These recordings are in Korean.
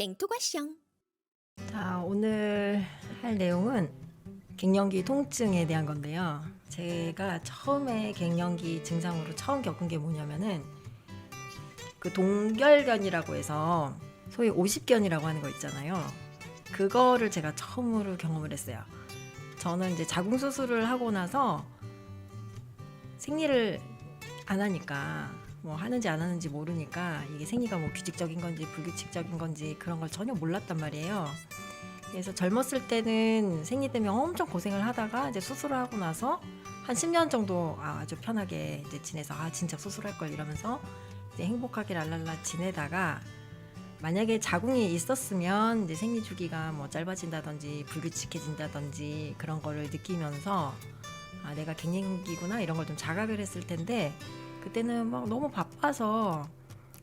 생토과숑. 자, 오늘 할 내용은 갱년기 통증에 대한 건데요. 제가 처음에 갱년기 증상으로 처음 겪은 게 뭐냐면은 그 동결견이라고 해서 소위 오십견이라고 하는 거 있잖아요. 그거를 제가 처음으로 경험을 했어요. 저는 이제 자궁 수술을 하고 나서 생리를 안 하니까 뭐 하는지 안 하는지 모르니까 이게 생리가 뭐 규칙적인 건지 불규칙적인 건지 그런 걸 전혀 몰랐단 말이에요. 그래서 젊었을 때는 생리 때문에 엄청 고생을 하다가 이제 수술을 하고 나서 한 10년 정도 아주 편하게 이제 지내서 진짜 수술할 걸 이러면서 이제 행복하게 랄랄라 지내다가 만약에 자궁이 있었으면 이제 생리 주기가 뭐 짧아진다든지 불규칙해진다든지 그런 거를 느끼면서 내가 갱년기구나 이런 걸 좀 자각을 했을 텐데 그때는 막 너무 바빠서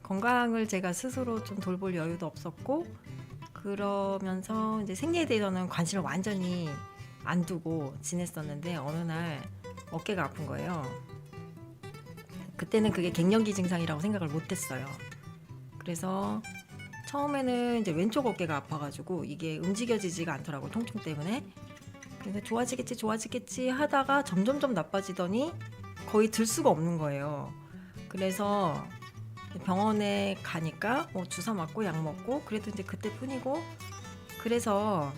건강을 제가 스스로 좀 돌볼 여유도 없었고 그러면서 이제 생리에 대해서는 관심을 완전히 안 두고 지냈었는데 어느 날 어깨가 아픈 거예요. 그때는 그게 갱년기 증상이라고 생각을 못했어요. 그래서 처음에는 이제 왼쪽 어깨가 아파가지고 이게 움직여지지가 않더라고, 통증 때문에. 그래서 좋아지겠지 하다가 점점점 나빠지더니 거의 들 수가 없는 거예요. 그래서 병원에 가니까 뭐 주사 맞고 약 먹고 그래도 이제 그때뿐이고, 그래서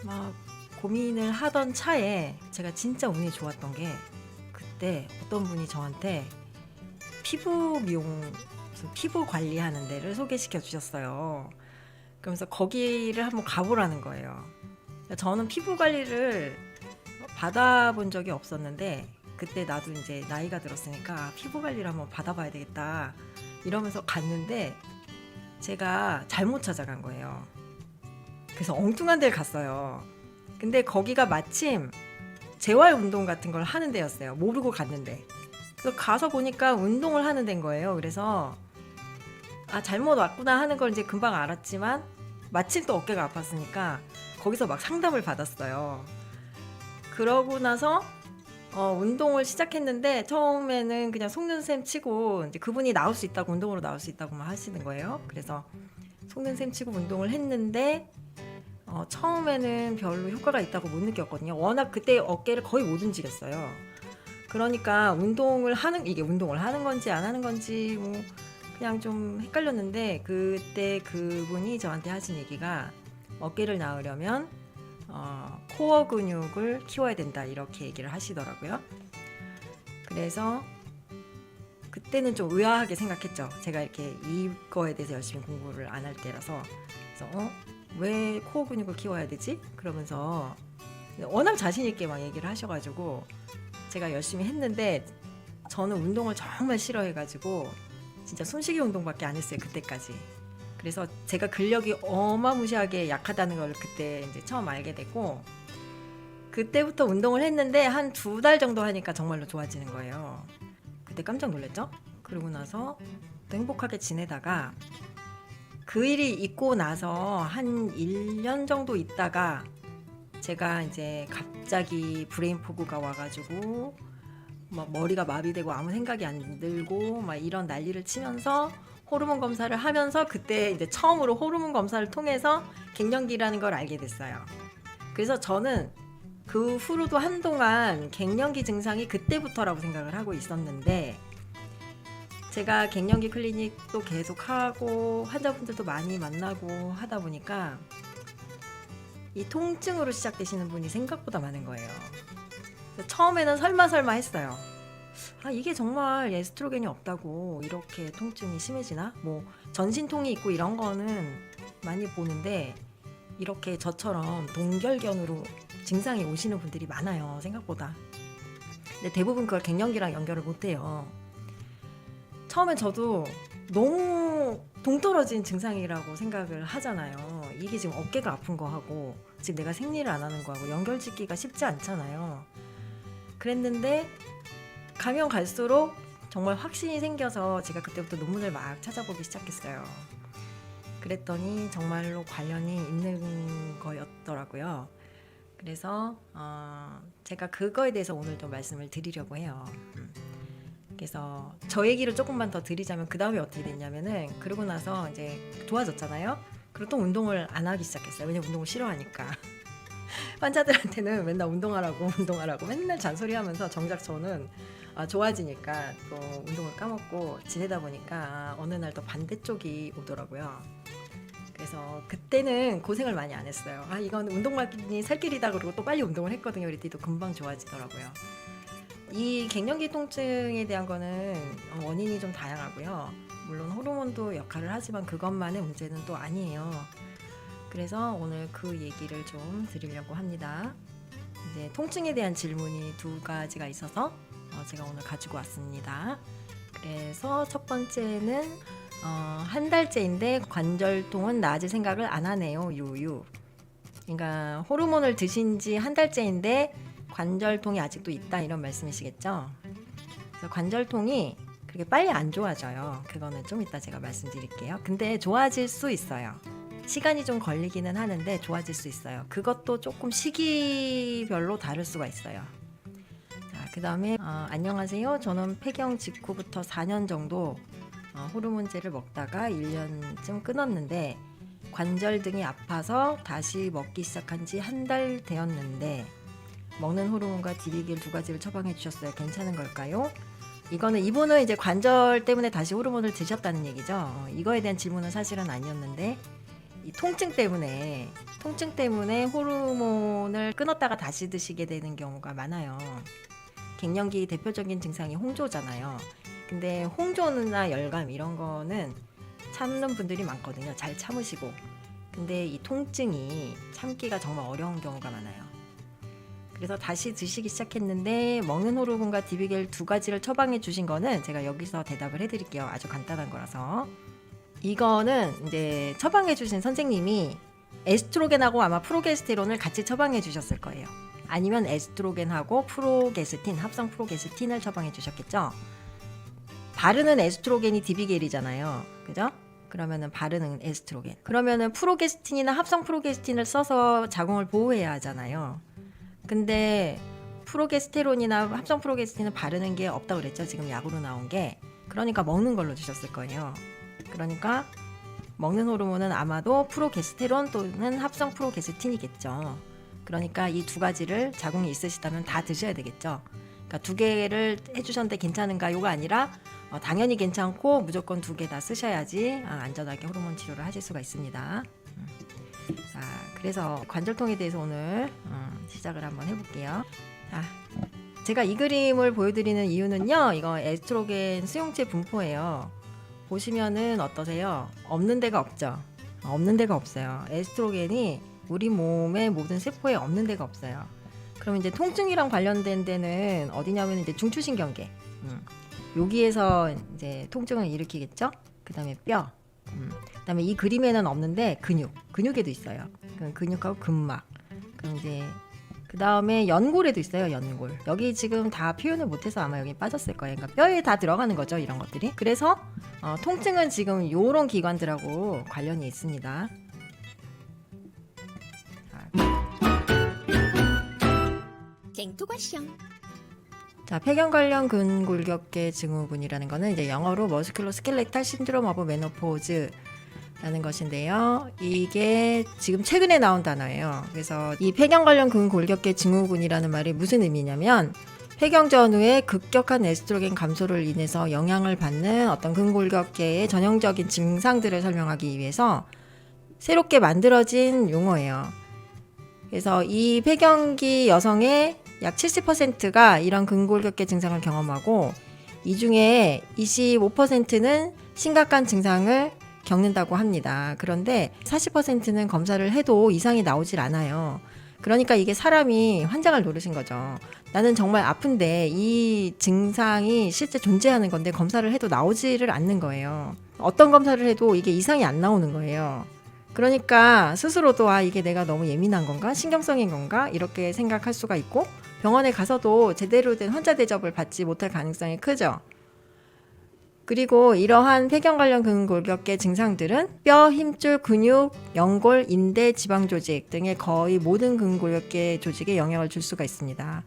막 고민을 하던 차에 제가 진짜 운이 좋았던 게 그때 어떤 분이 저한테 피부 미용, 피부 관리하는 데를 소개시켜 주셨어요. 그러면서 거기를 한번 가보라는 거예요. 저는 피부 관리를 받아본 적이 없었는데 그때 나도 이제 나이가 들었으니까 피부 관리를 한번 받아봐야 되겠다 이러면서 갔는데 제가 잘못 찾아간 거예요. 그래서 엉뚱한 데를 갔어요. 근데 거기가 마침 재활 운동 같은 걸 하는 데였어요. 모르고 갔는데. 그래서 가서 보니까 운동을 하는 데인 거예요. 그래서 잘못 왔구나 하는 걸 이제 금방 알았지만 마침 또 어깨가 아팠으니까 거기서 막 상담을 받았어요. 그러고 나서 운동을 시작했는데 처음에는 그냥 속는셈 치고 이제 그분이 나올 수 있다고, 운동으로 나올 수 있다고만 하시는 거예요. 그래서 속는셈 치고 운동을 했는데 처음에는 별로 효과가 있다고 못 느꼈거든요. 워낙 그때 어깨를 거의 못 움직였어요. 그러니까 운동을 하는 건지 안 하는 건지 뭐 그냥 좀 헷갈렸는데 그때 그분이 저한테 하신 얘기가 어깨를 낳으려면 코어 근육을 키워야 된다 이렇게 얘기를 하시더라고요. 그래서 그때는 좀 의아하게 생각했죠. 제가 이렇게 이거에 대해서 열심히 공부를 안 할 때라서. 그래서 왜 코어 근육을 키워야 되지? 그러면서 워낙 자신 있게 막 얘기를 하셔가지고 제가 열심히 했는데 저는 운동을 정말 싫어해가지고 진짜 숨쉬기 운동밖에 안 했어요, 그때까지. 그래서 제가 근력이 어마무시하게 약하다는 걸 그때 이제 처음 알게 됐고, 그때부터 운동을 했는데 한 2달 정도 하니까 정말로 좋아지는 거예요. 그때 깜짝 놀랐죠? 그러고 나서 또 행복하게 지내다가 그 일이 있고 나서 한 1년 정도 있다가 제가 이제 갑자기 브레인 포그가 와가지고 막 머리가 마비되고 아무 생각이 안 들고 막 이런 난리를 치면서 호르몬 검사를 하면서 그때 이제 처음으로 호르몬 검사를 통해서 갱년기라는 걸 알게 됐어요. 그래서 저는 그 후로도 한동안 갱년기 증상이 그때부터라고 생각을 하고 있었는데 제가 갱년기 클리닉도 계속 하고 환자분들도 많이 만나고 하다 보니까 이 통증으로 시작되시는 분이 생각보다 많은 거예요. 처음에는 설마 했어요. 이게 정말 에스트로겐이 없다고 이렇게 통증이 심해지나? 뭐 전신통이 있고 이런 거는 많이 보는데 이렇게 저처럼 동결견으로 증상이 오시는 분들이 많아요, 생각보다. 근데 대부분 그걸 갱년기랑 연결을 못해요. 처음엔 저도 너무 동떨어진 증상이라고 생각을 하잖아요. 이게 지금 어깨가 아픈 거하고 지금 내가 생리를 안 하는 거하고 연결짓기가 쉽지 않잖아요. 그랬는데 가면 갈수록 정말 확신이 생겨서 제가 그때부터 논문을 막 찾아보기 시작했어요. 그랬더니 정말로 관련이 있는 거였더라고요. 그래서 제가 그거에 대해서 오늘 좀 말씀을 드리려고 해요. 그래서 저 얘기를 조금만 더 드리자면 그 다음에 어떻게 됐냐면은 그러고 나서 이제 좋아졌잖아요. 그리고 또 운동을 안 하기 시작했어요. 왜냐면 운동을 싫어하니까. 환자들한테는 맨날 운동하라고 맨날 잔소리하면서 정작 저는 좋아지니까 또 운동을 까먹고 지내다 보니까 어느 날 또 반대쪽이 오더라고요. 그래서 그때는 고생을 많이 안 했어요. 이건 운동만이 살 길이다 그러고 또 빨리 운동을 했거든요. 그랬더니 또 금방 좋아지더라고요. 이 갱년기 통증에 대한 거는 원인이 좀 다양하고요. 물론 호르몬도 역할을 하지만 그것만의 문제는 또 아니에요. 그래서 오늘 그 얘기를 좀 드리려고 합니다. 이제 통증에 대한 질문이 2가지가 있어서 제가 오늘 가지고 왔습니다. 그래서 첫 번째는 한 달째인데 관절통은 나아질 생각을 안 하네요. 유유. 그러니까 호르몬을 드신 지 한 달째인데 관절통이 아직도 있다 이런 말씀이시겠죠. 그래서 관절통이 그렇게 빨리 안 좋아져요. 그거는 좀 이따 제가 말씀드릴게요. 근데 좋아질 수 있어요. 시간이 좀 걸리기는 하는데 좋아질 수 있어요. 그것도 조금 시기별로 다를 수가 있어요. 자, 그 다음에 안녕하세요. 저는 폐경 직후부터 4년 정도 호르몬제를 먹다가 1년쯤 끊었는데 관절 등이 아파서 다시 먹기 시작한 지 한 달 되었는데 먹는 호르몬과 디비길 2가지를 처방해 주셨어요. 괜찮은 걸까요? 이분은 이제 관절 때문에 다시 호르몬을 드셨다는 얘기죠. 이거에 대한 질문은 사실은 아니었는데 이 통증 때문에 호르몬을 끊었다가 다시 드시게 되는 경우가 많아요. 갱년기 대표적인 증상이 홍조잖아요. 근데 홍조나 열감 이런 거는 참는 분들이 많거든요. 잘 참으시고. 근데 이 통증이 참기가 정말 어려운 경우가 많아요. 그래서 다시 드시기 시작했는데 먹는 호르몬과 디비겔 2가지를 처방해 주신 거는 제가 여기서 대답을 해드릴게요. 아주 간단한 거라서. 이거는 이제 처방해 주신 선생님이 에스트로겐하고 아마 프로게스테론을 같이 처방해 주셨을 거예요. 아니면 에스트로겐하고 프로게스틴, 합성 프로게스틴을 처방해 주셨겠죠. 바르는 에스트로겐이 디비겔이잖아요. 그죠? 그러면은 바르는 에스트로겐. 그러면은 프로게스틴이나 합성 프로게스틴을 써서 자궁을 보호해야 하잖아요. 근데 프로게스테론이나 합성 프로게스틴을 바르는 게 없다고 그랬죠. 지금 약으로 나온 게. 그러니까 먹는 걸로 주셨을 거예요. 그러니까 먹는 호르몬은 아마도 프로게스테론 또는 합성 프로게스틴이겠죠. 그러니까 이 2가지를 자궁이 있으시다면 다 드셔야 되겠죠. 그러니까 2개를 해주셨는데 괜찮은가요가 아니라 당연히 괜찮고 무조건 2개 다 쓰셔야지 안전하게 호르몬 치료를 하실 수가 있습니다. 자, 그래서 관절통에 대해서 오늘 시작을 한번 해볼게요. 자, 제가 이 그림을 보여드리는 이유는요. 이거 에스트로겐 수용체 분포예요. 보시면은 어떠세요? 없는 데가 없죠. 없는 데가 없어요. 에스트로겐이 우리 몸의 모든 세포에 없는 데가 없어요. 그럼 이제 통증이랑 관련된 데는 어디냐면 이제 중추신경계. 여기에서 이제 통증을 일으키겠죠. 그다음에 뼈. 그다음에 이 그림에는 없는데 근육에도 있어요. 근육하고 근막. 그럼 이제 그다음에 연골에도 있어요. 연골. 여기 지금 다 표현을 못해서 아마 여기 빠졌을 거예요. 그러니까 뼈에 다 들어가는 거죠. 이런 것들이. 그래서 통증은 지금 요런 기관들하고 관련이 있습니다. 자, 폐경 관련 근골격계 증후군이라는 거는 이제 영어로 머스큘로스켈레탈 신드롬 오브 메노포즈 라는 것인데요. 이게 지금 최근에 나온 단어예요. 그래서 이 폐경 관련 근골격계 증후군이라는 말이 무슨 의미냐면 폐경 전후에 급격한 에스트로겐 감소를 인해서 영향을 받는 어떤 근골격계의 전형적인 증상들을 설명하기 위해서 새롭게 만들어진 용어예요. 그래서 이 폐경기 여성의 약 70%가 이런 근골격계 증상을 경험하고 이 중에 25%는 심각한 증상을 겪는다고 합니다. 그런데 40%는 검사를 해도 이상이 나오질 않아요. 그러니까 이게 사람이 환장을 노리신 거죠. 나는 정말 아픈데 이 증상이 실제 존재하는 건데 검사를 해도 나오지를 않는 거예요. 어떤 검사를 해도 이게 이상이 안 나오는 거예요. 그러니까 스스로도 이게 내가 너무 예민한 건가? 신경성인 건가? 이렇게 생각할 수가 있고 병원에 가서도 제대로 된 환자 대접을 받지 못할 가능성이 크죠. 그리고 이러한 폐경 관련 근골격계 증상들은 뼈, 힘줄, 근육, 연골, 인대, 지방조직 등의 거의 모든 근골격계 조직에 영향을 줄 수가 있습니다.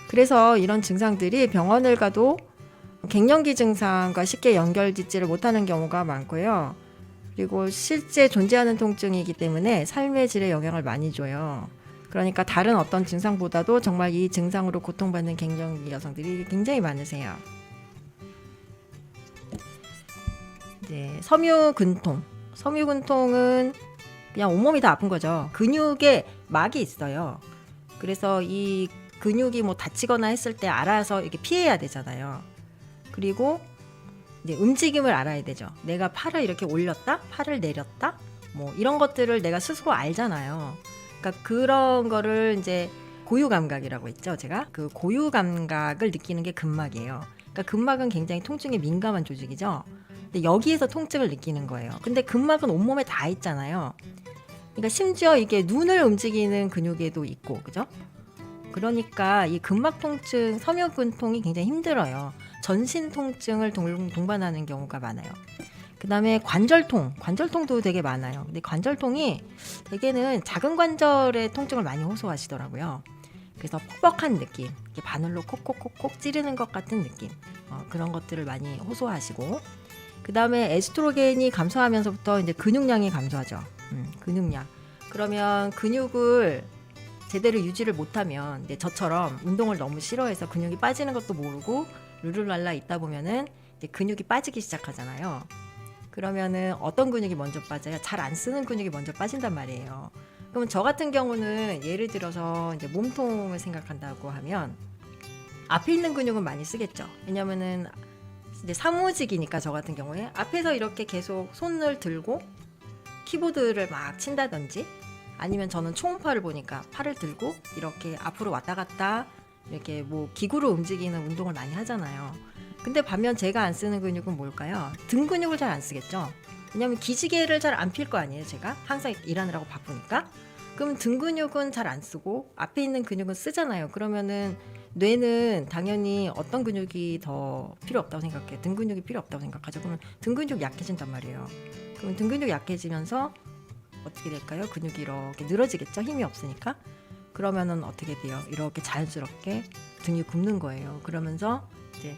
그래서 이런 증상들이 병원을 가도 갱년기 증상과 쉽게 연결짓지를 못하는 경우가 많고요. 그리고 실제 존재하는 통증이기 때문에 삶의 질에 영향을 많이 줘요. 그러니까 다른 어떤 증상보다도 정말 이 증상으로 고통받는 갱년기 여성들이 굉장히 많으세요. 이제 섬유근통. 섬유근통은 그냥 온몸이 다 아픈 거죠. 근육에 막이 있어요. 그래서 이 근육이 뭐 다치거나 했을 때 알아서 이렇게 피해야 되잖아요. 그리고 이제 움직임을 알아야 되죠. 내가 팔을 이렇게 올렸다, 팔을 내렸다, 뭐 이런 것들을 내가 스스로 알잖아요. 그러니까 그런 거를 이제 고유 감각이라고 했죠. 제가 그 고유 감각을 느끼는 게 근막이에요. 그러니까 근막은 굉장히 통증에 민감한 조직이죠. 근데 여기에서 통증을 느끼는 거예요. 근데 근막은 온몸에 다 있잖아요. 그러니까 심지어 이게 눈을 움직이는 근육에도 있고, 그죠? 그러니까 이 근막 통증, 섬유근통이 굉장히 힘들어요. 전신 통증을 동반하는 경우가 많아요. 그 다음에 관절통도 되게 많아요. 근데 관절통이 대개는 작은 관절의 통증을 많이 호소하시더라고요. 그래서 퍽퍽한 느낌, 이렇게 바늘로 콕콕콕콕 찌르는 것 같은 느낌, 그런 것들을 많이 호소하시고, 그 다음에 에스트로겐이 감소하면서부터 이제 근육량이 감소하죠. 근육량. 그러면 근육을 제대로 유지를 못하면 이제 저처럼 운동을 너무 싫어해서 근육이 빠지는 것도 모르고 룰루랄라 있다 보면은 이제 근육이 빠지기 시작하잖아요. 그러면은 어떤 근육이 먼저 빠져요? 잘 안 쓰는 근육이 먼저 빠진단 말이에요. 그러면 저 같은 경우는 예를 들어서 이제 몸통을 생각한다고 하면 앞에 있는 근육은 많이 쓰겠죠. 왜냐면은 이제 사무직이니까 저 같은 경우에 앞에서 이렇게 계속 손을 들고 키보드를 막 친다든지 아니면 저는 초음파를 보니까 팔을 들고 이렇게 앞으로 왔다 갔다 이렇게 뭐 기구로 움직이는 운동을 많이 하잖아요. 근데 반면 제가 안 쓰는 근육은 뭘까요? 등 근육을 잘 안 쓰겠죠. 왜냐면 기지개를 잘 안 필 거 아니에요. 제가 항상 일하느라고 바쁘니까. 그럼 등 근육은 잘 안 쓰고 앞에 있는 근육은 쓰잖아요. 그러면은 뇌는 당연히 어떤 근육이 더 필요 없다고 생각해. 등 근육이 필요 없다고 생각하죠. 그러면 등 근육 약해진단 말이에요. 그럼 등 근육 약해지면서 어떻게 될까요? 근육이 이렇게 늘어지겠죠. 힘이 없으니까. 그러면은 어떻게 돼요? 이렇게 자연스럽게 등이 굽는 거예요. 그러면서 이제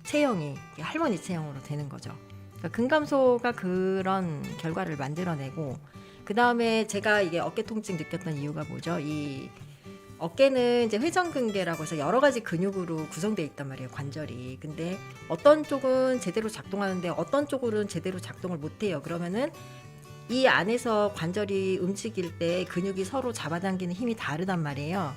체형이 할머니 체형으로 되는 거죠. 그러니까 근감소가 그런 결과를 만들어내고, 그 다음에 제가 이게 어깨 통증 느꼈던 이유가 뭐죠? 이 어깨는 이제 회전근개라고 해서 여러 가지 근육으로 구성되어 있단 말이에요, 관절이. 근데 어떤 쪽은 제대로 작동하는데 어떤 쪽으로는 제대로 작동을 못해요. 그러면은 이 안에서 관절이 움직일 때 근육이 서로 잡아당기는 힘이 다르단 말이에요.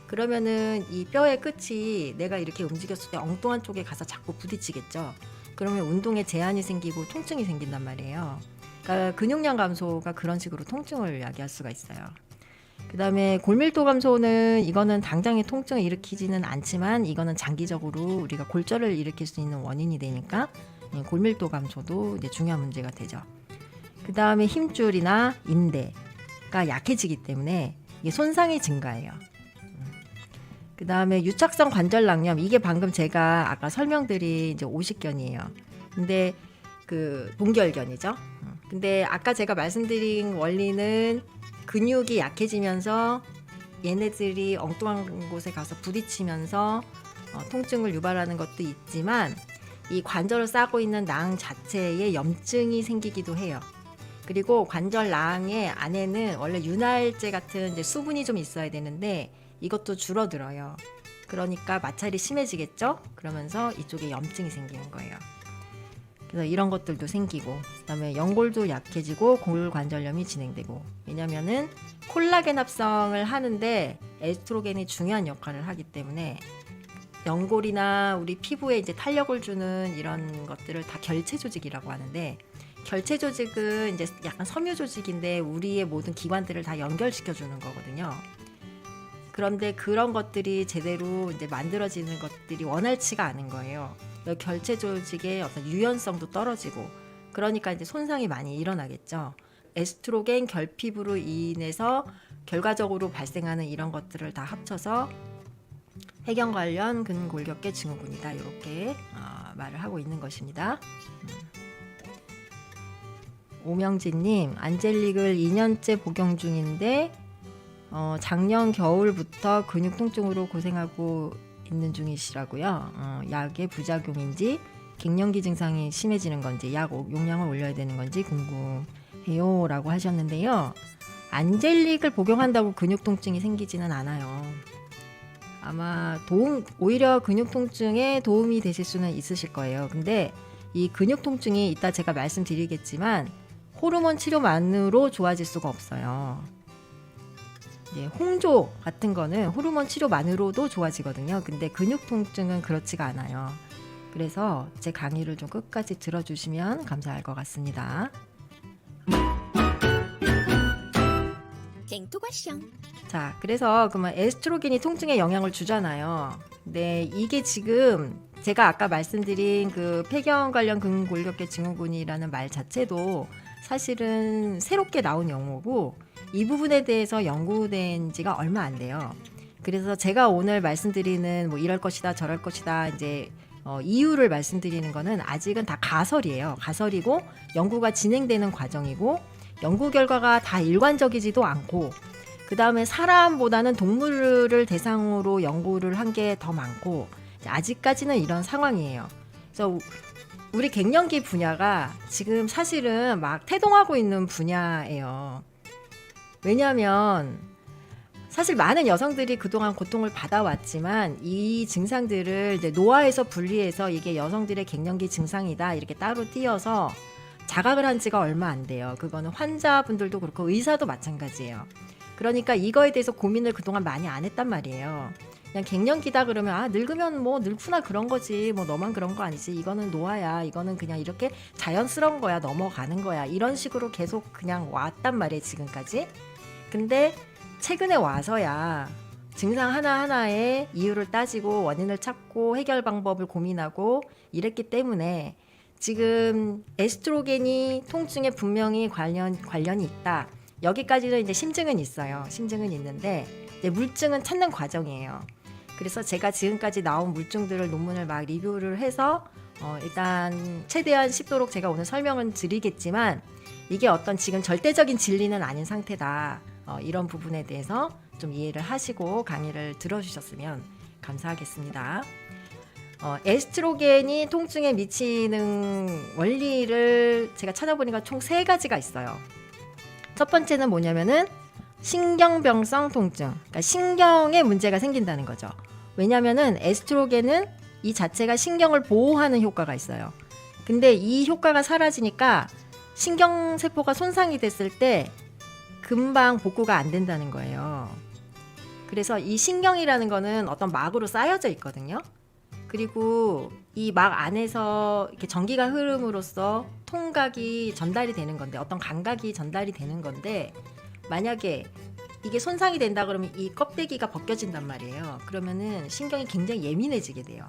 그러면은 이 뼈의 끝이 내가 이렇게 움직였을 때 엉뚱한 쪽에 가서 자꾸 부딪히겠죠. 그러면 운동에 제한이 생기고 통증이 생긴단 말이에요. 그러니까 근육량 감소가 그런 식으로 통증을 야기할 수가 있어요. 그 다음에 골밀도 감소는 이거는 당장에 통증을 일으키지는 않지만 이거는 장기적으로 우리가 골절을 일으킬 수 있는 원인이 되니까 골밀도 감소도 이제 중요한 문제가 되죠. 그 다음에 힘줄이나 인대가 약해지기 때문에 이게 손상이 증가해요. 그 다음에 유착성 관절낭염, 이게 방금 제가 아까 설명드린 이제 오십견이에요. 근데 그 동결견이죠. 근데 아까 제가 말씀드린 원리는 근육이 약해지면서 얘네들이 엉뚱한 곳에 가서 부딪히면서 통증을 유발하는 것도 있지만 이 관절을 싸고 있는 낭 자체에 염증이 생기기도 해요. 그리고 관절낭의 안에는 원래 윤활제 같은 이제 수분이 좀 있어야 되는데 이것도 줄어들어요. 그러니까 마찰이 심해지겠죠? 그러면서 이쪽에 염증이 생기는 거예요. 그래서 이런 것들도 생기고, 그다음에 연골도 약해지고 골관절염이 진행되고. 왜냐면은 콜라겐 합성을 하는데 에스트로겐이 중요한 역할을 하기 때문에 연골이나 우리 피부에 이제 탄력을 주는 이런 것들을 다 결체 조직이라고 하는데, 결체 조직은 이제 약간 섬유 조직인데 우리의 모든 기관들을 다 연결시켜 주는 거거든요. 그런데 그런 것들이 제대로 이제 만들어지는 것들이 원활치가 않은 거예요. 결체 조직의 어떤 유연성도 떨어지고, 그러니까 이제 손상이 많이 일어나겠죠. 에스트로겐 결핍으로 인해서 결과적으로 발생하는 이런 것들을 다 합쳐서 회경 관련 근골격계 증후군이다, 이렇게 말을 하고 있는 것입니다. 오명진님, 안젤릭을 2년째 복용 중인데 작년 겨울부터 근육 통증으로 고생하고 있는 중이시라고요. 약의 부작용인지 갱년기 증상이 심해지는 건지 약 용량을 올려야 되는 건지 해요 라고 하셨는데요. 안젤릭을 복용한다고 근육 통증이 생기지는 않아요. 아마 오히려 근육 통증에 도움이 되실 수는 있으실 거예요. 근데 이 근육 통증이 이따 제가 말씀드리겠지만 호르몬 치료만으로 좋아질 수가 없어요. 홍조 같은 거는 호르몬 치료만으로도 좋아지거든요. 근데 근육 통증은 그렇지가 않아요. 그래서 제 강의를 좀 끝까지 들어주시면 감사할 것 같습니다. 자, 그래서 그러면 에스트로겐이 통증에 영향을 주잖아요. 근데 이게 지금 제가 아까 말씀드린 그 폐경 관련 근골격계 증후군이라는 말 자체도 사실은 새롭게 나온 용어고 이 부분에 대해서 연구된 지가 얼마 안 돼요. 그래서 제가 오늘 말씀드리는 뭐 이럴 것이다 저럴 것이다 이제 이유를 말씀드리는 거는 아직은 다 가설이에요. 가설이고 연구가 진행되는 과정이고 연구 결과가 다 일관적이지도 않고 그 다음에 사람보다는 동물을 대상으로 연구를 한 게 더 많고 아직까지는 이런 상황이에요. 그래서 우리 갱년기 분야가 지금 사실은 막 태동하고 있는 분야예요. 왜냐하면 사실 많은 여성들이 그동안 고통을 받아왔지만 이 증상들을 이제 노화에서 분리해서 이게 여성들의 갱년기 증상이다 이렇게 따로 띄어서 자각을 한 지가 얼마 안 돼요. 그거는 환자분들도 그렇고 의사도 마찬가지예요. 그러니까 이거에 대해서 고민을 그동안 많이 안 했단 말이에요. 그냥 갱년기다 그러면 늙으면 뭐 늙구나 그런 거지 뭐 너만 그런 거 아니지 이거는 노화야 이거는 그냥 이렇게 자연스러운 거야 넘어가는 거야 이런 식으로 계속 그냥 왔단 말이에요 지금까지. 근데 최근에 와서야 증상 하나하나의 이유를 따지고 원인을 찾고 해결 방법을 고민하고 이랬기 때문에 지금 에스트로겐이 통증에 분명히 관련이 있다. 여기까지는 이제 심증은 있어요. 심증은 있는데 이제 물증은 찾는 과정이에요. 그래서 제가 지금까지 나온 물증들을 논문을 막 리뷰를 해서 일단 최대한 쉽도록 제가 오늘 설명을 드리겠지만 이게 어떤 지금 절대적인 진리는 아닌 상태다. 이런 부분에 대해서 좀 이해를 하시고 강의를 들어주셨으면 감사하겠습니다. 에스트로겐이 통증에 미치는 원리를 제가 찾아보니까 총 3가지가 있어요. 첫 번째는 뭐냐면은 신경병성 통증, 그러니까 신경에 문제가 생긴다는 거죠. 왜냐면은 에스트로겐은 이 자체가 신경을 보호하는 효과가 있어요. 근데 이 효과가 사라지니까 신경세포가 손상이 됐을 때 금방 복구가 안 된다는 거예요. 그래서 이 신경이라는 거는 어떤 막으로 쌓여져 있거든요. 그리고 이 막 안에서 이렇게 전기가 흐름으로써 통각이 전달이 되는 건데 어떤 감각이 전달이 되는 건데 만약에 이게 손상이 된다 그러면 이 껍데기가 벗겨진단 말이에요. 그러면은 신경이 굉장히 예민해지게 돼요.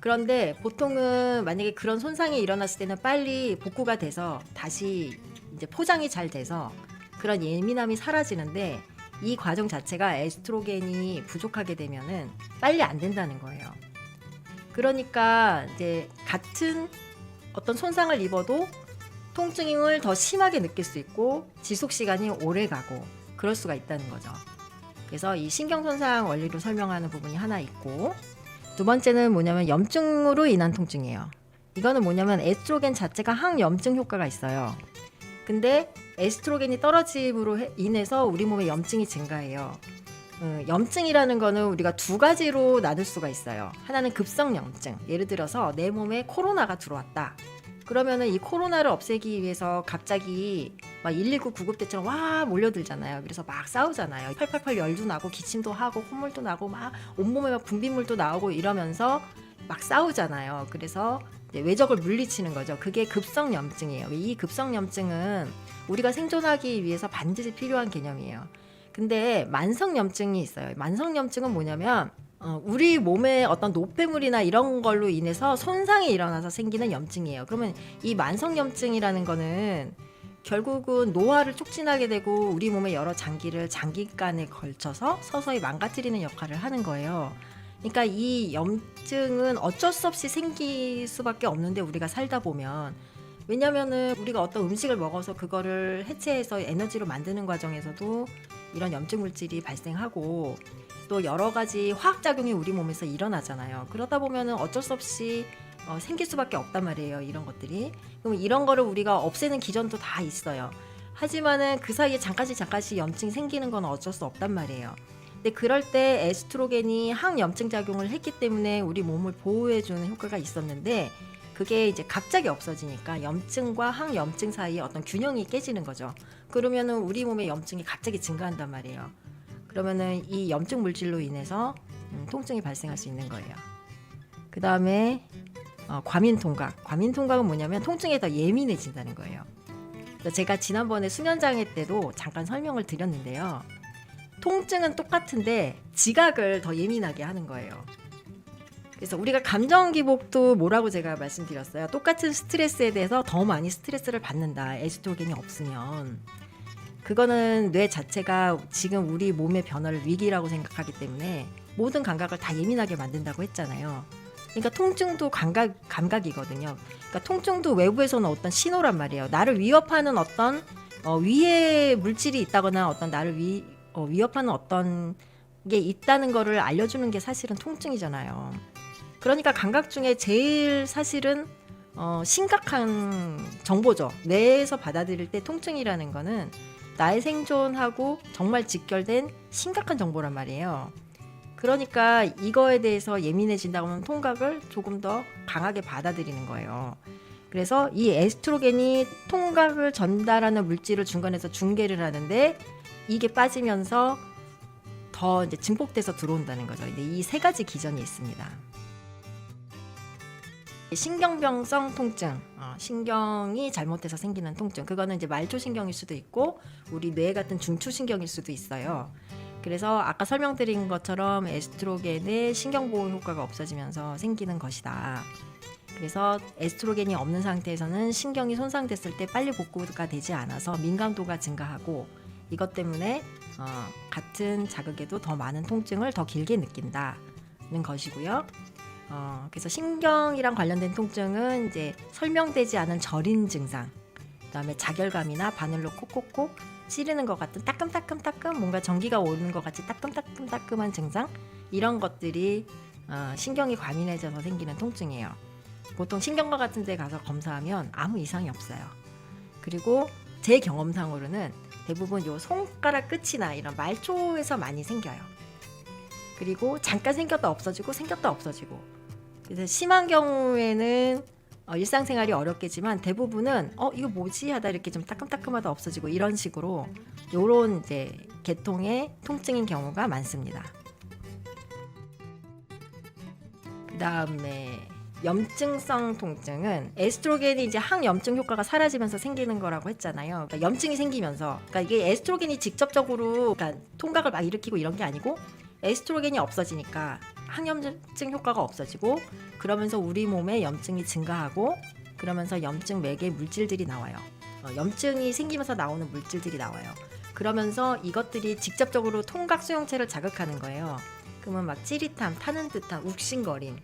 그런데 보통은 만약에 그런 손상이 일어났을 때는 빨리 복구가 돼서 다시 이제 포장이 잘 돼서 그런 예민함이 사라지는데 이 과정 자체가 에스트로겐이 부족하게 되면은 빨리 안 된다는 거예요. 그러니까 이제 같은 어떤 손상을 입어도 통증을 더 심하게 느낄 수 있고 지속 시간이 오래 가고 그럴 수가 있다는 거죠. 그래서 이 신경 손상 원리로 설명하는 부분이 하나 있고 두 번째는 뭐냐면 염증으로 인한 통증이에요. 이거는 뭐냐면 에스트로겐 자체가 항염증 효과가 있어요. 근데 에스트로겐이 떨어짐으로 인해서 우리 몸에 염증이 증가해요. 염증이라는 거는 우리가 2가지로 나눌 수가 있어요. 하나는 급성 염증. 예를 들어서 내 몸에 코로나가 들어왔다. 그러면은 이 코로나를 없애기 위해서 갑자기 막 119 구급대처럼 와 몰려들잖아요. 그래서 막 싸우잖아요. 팔팔팔 열도 나고 기침도 하고 콧물도 나고 막 온몸에 막 분비물도 나오고 이러면서 막 싸우잖아요. 그래서 이제 외적을 물리치는 거죠. 그게 급성 염증이에요. 이 급성 염증은 우리가 생존하기 위해서 반드시 필요한 개념이에요. 근데 만성 염증이 있어요. 만성 염증은 뭐냐면 우리 몸에 어떤 노폐물이나 이런 걸로 인해서 손상이 일어나서 생기는 염증이에요. 그러면 이 만성 염증이라는 거는 결국은 노화를 촉진하게 되고 우리 몸의 여러 장기를 장기간에 걸쳐서 서서히 망가뜨리는 역할을 하는 거예요. 그러니까 이 염증은 어쩔 수 없이 생길 수밖에 없는데 우리가 살다 보면 왜냐면은 우리가 어떤 음식을 먹어서 그거를 해체해서 에너지로 만드는 과정에서도 이런 염증 물질이 발생하고 또 여러 가지 화학작용이 우리 몸에서 일어나잖아요. 그러다 보면은 어쩔 수 없이 생길 수밖에 없단 말이에요. 이런 것들이. 그럼 이런 거를 우리가 없애는 기전도 다 있어요. 하지만은 그 사이에 잠깐씩 염증이 생기는 건 어쩔 수 없단 말이에요. 근데 그럴 때 에스트로겐이 항염증 작용을 했기 때문에 우리 몸을 보호해주는 효과가 있었는데 그게 이제 갑자기 없어지니까 염증과 항염증 사이에 어떤 균형이 깨지는 거죠. 그러면은 우리 몸의 염증이 갑자기 증가한단 말이에요. 그러면은 이 염증 물질로 인해서 통증이 발생할 수 있는 거예요. 그 다음에 과민통각. 과민통각은 뭐냐면 통증에 더 예민해진다는 거예요. 제가 지난번에 수면장애 때도 잠깐 설명을 드렸는데요. 통증은 똑같은데 지각을 더 예민하게 하는 거예요. 그래서 우리가 감정 기복도 뭐라고 제가 말씀드렸어요. 똑같은 스트레스에 대해서 더 많이 스트레스를 받는다. 에스트로겐이 없으면. 그거는 뇌 자체가 지금 우리 몸의 변화를 위기라고 생각하기 때문에 모든 감각을 다 예민하게 만든다고 했잖아요. 그러니까 통증도 감각이거든요. 그러니까 통증도 외부에서는 어떤 신호란 말이에요. 나를 위협하는 어떤 위해 물질이 있다거나 어떤 나를 위협하는 어떤 게 있다는 거를 알려주는 게 사실은 통증이잖아요. 그러니까 감각 중에 제일 사실은 심각한 정보죠. 뇌에서 받아들일 때 통증이라는 거는 나의 생존하고 정말 직결된 심각한 정보란 말이에요. 그러니까 이거에 대해서 예민해진다고 하면 통각을 조금 더 강하게 받아들이는 거예요. 그래서 이 에스트로겐이 통각을 전달하는 물질을 중간에서 중계를 하는데 이게 빠지면서 더 이제 증폭돼서 들어온다는 거죠. 근데 이 세 가지 기전이 있습니다. 신경병성 통증, 신경이 잘못돼서 생기는 통증. 그거는 이제 말초신경일 수도 있고 우리 뇌 같은 중추신경일 수도 있어요. 그래서 아까 설명드린 것처럼 에스트로겐의 신경보호 효과가 없어지면서 생기는 것이다. 그래서 에스트로겐이 없는 상태에서는 신경이 손상됐을 때 빨리 복구가 되지 않아서 민감도가 증가하고 이것 때문에 같은 자극에도 더 많은 통증을 더 길게 느낀다는 것이고요. 그래서 신경이랑 관련된 통증은 이제 설명되지 않은 저린 증상, 그다음에 자결감이나 바늘로 콕콕콕 찌르는 것 같은 따끔따끔 뭔가 전기가 오는 것 같이 따끔한 증상, 이런 것들이 신경이 과민해져서 생기는 통증이에요. 보통 신경과 같은 데 가서 검사하면 아무 이상이 없어요. 그리고 제 경험상으로는 대부분 요 손가락 끝이나 이런 말초에서 많이 생겨요. 그리고 잠깐 생겼다 없어지고 생겼다 없어지고. 그래서 심한 경우에는 일상생활이 어렵겠지만 대부분은 이거 뭐지 하다 이렇게 좀 따끔따끔하다 없어지고 이런 식으로 요런 이제 계통의 통증인 경우가 많습니다. 그다음에 염증성 통증은 에스트로겐이 이제 항염증 효과가 사라지면서 생기는 거라고 했잖아요. 그러니까 염증이 생기면서, 그러니까 이게 에스트로겐이 직접적으로 그러니까 통각을 막 일으키고 이런 게 아니고 에스트로겐이 없어지니까 항염증 효과가 없어지고 그러면서 우리 몸에 염증이 증가하고 그러면서 염증 매개 물질들이 나와요. 염증이 생기면서 나오는 물질들이 나와요. 그러면서 이것들이 직접적으로 통각 수용체를 자극하는 거예요. 그러면 막 찌릿함, 타는 듯한 욱신거림,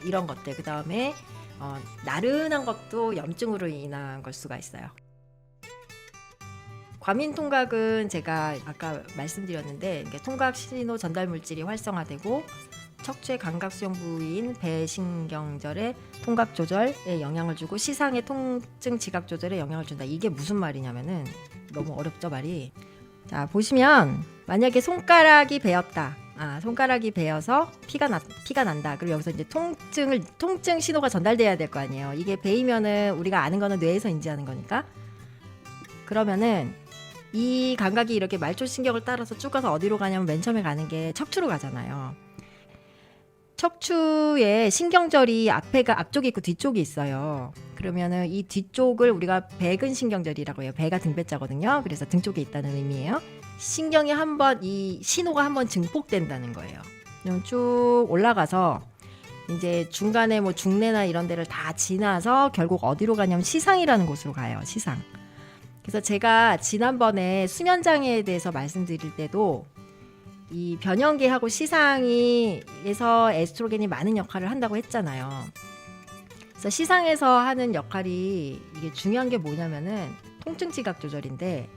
이런 것들. 그 다음에 나른한 것도 염증으로 인한 걸 수가 있어요. 과민통각은 제가 아까 말씀드렸는데 통각 신호 전달 물질이 활성화되고 척추의 감각 수용 부위인 배신경절의 통각 조절에 영향을 주고 시상의 통증 지각 조절에 영향을 준다. 이게 무슨 말이냐면은 너무 어렵죠 말이. 자 보시면 만약에 손가락이 베었다. 손가락이 베어서 피가 난다. 그리고 여기서 이제 통증 신호가 전달돼야 될 거 아니에요. 이게 베이면은 우리가 아는 거는 뇌에서 인지하는 거니까. 그러면은 이 감각이 이렇게 말초신경을 따라서 쭉 가서 어디로 가냐면 맨 처음에 가는 게 척추로 가잖아요. 척추에 신경절이 앞쪽이 있고 뒤쪽이 있어요. 그러면은 이 뒤쪽을 우리가 배근신경절이라고 해요. 배가 등배자거든요. 그래서 등 쪽에 있다는 의미예요. 신경이 한번 이 신호가 한번 증폭된다는 거예요. 그럼 쭉 올라가서 이제 중간에 뭐 중뇌나 이런 데를 다 지나서 결국 어디로 가냐면 시상이라는 곳으로 가요. 시상. 그래서 제가 지난번에 수면장애에 대해서 말씀드릴 때도 이 변형계하고 시상에서 에스트로겐이 많은 역할을 한다고 했잖아요. 그래서 시상에서 하는 역할이 이게 중요한 게 뭐냐면은 통증 지각 조절인데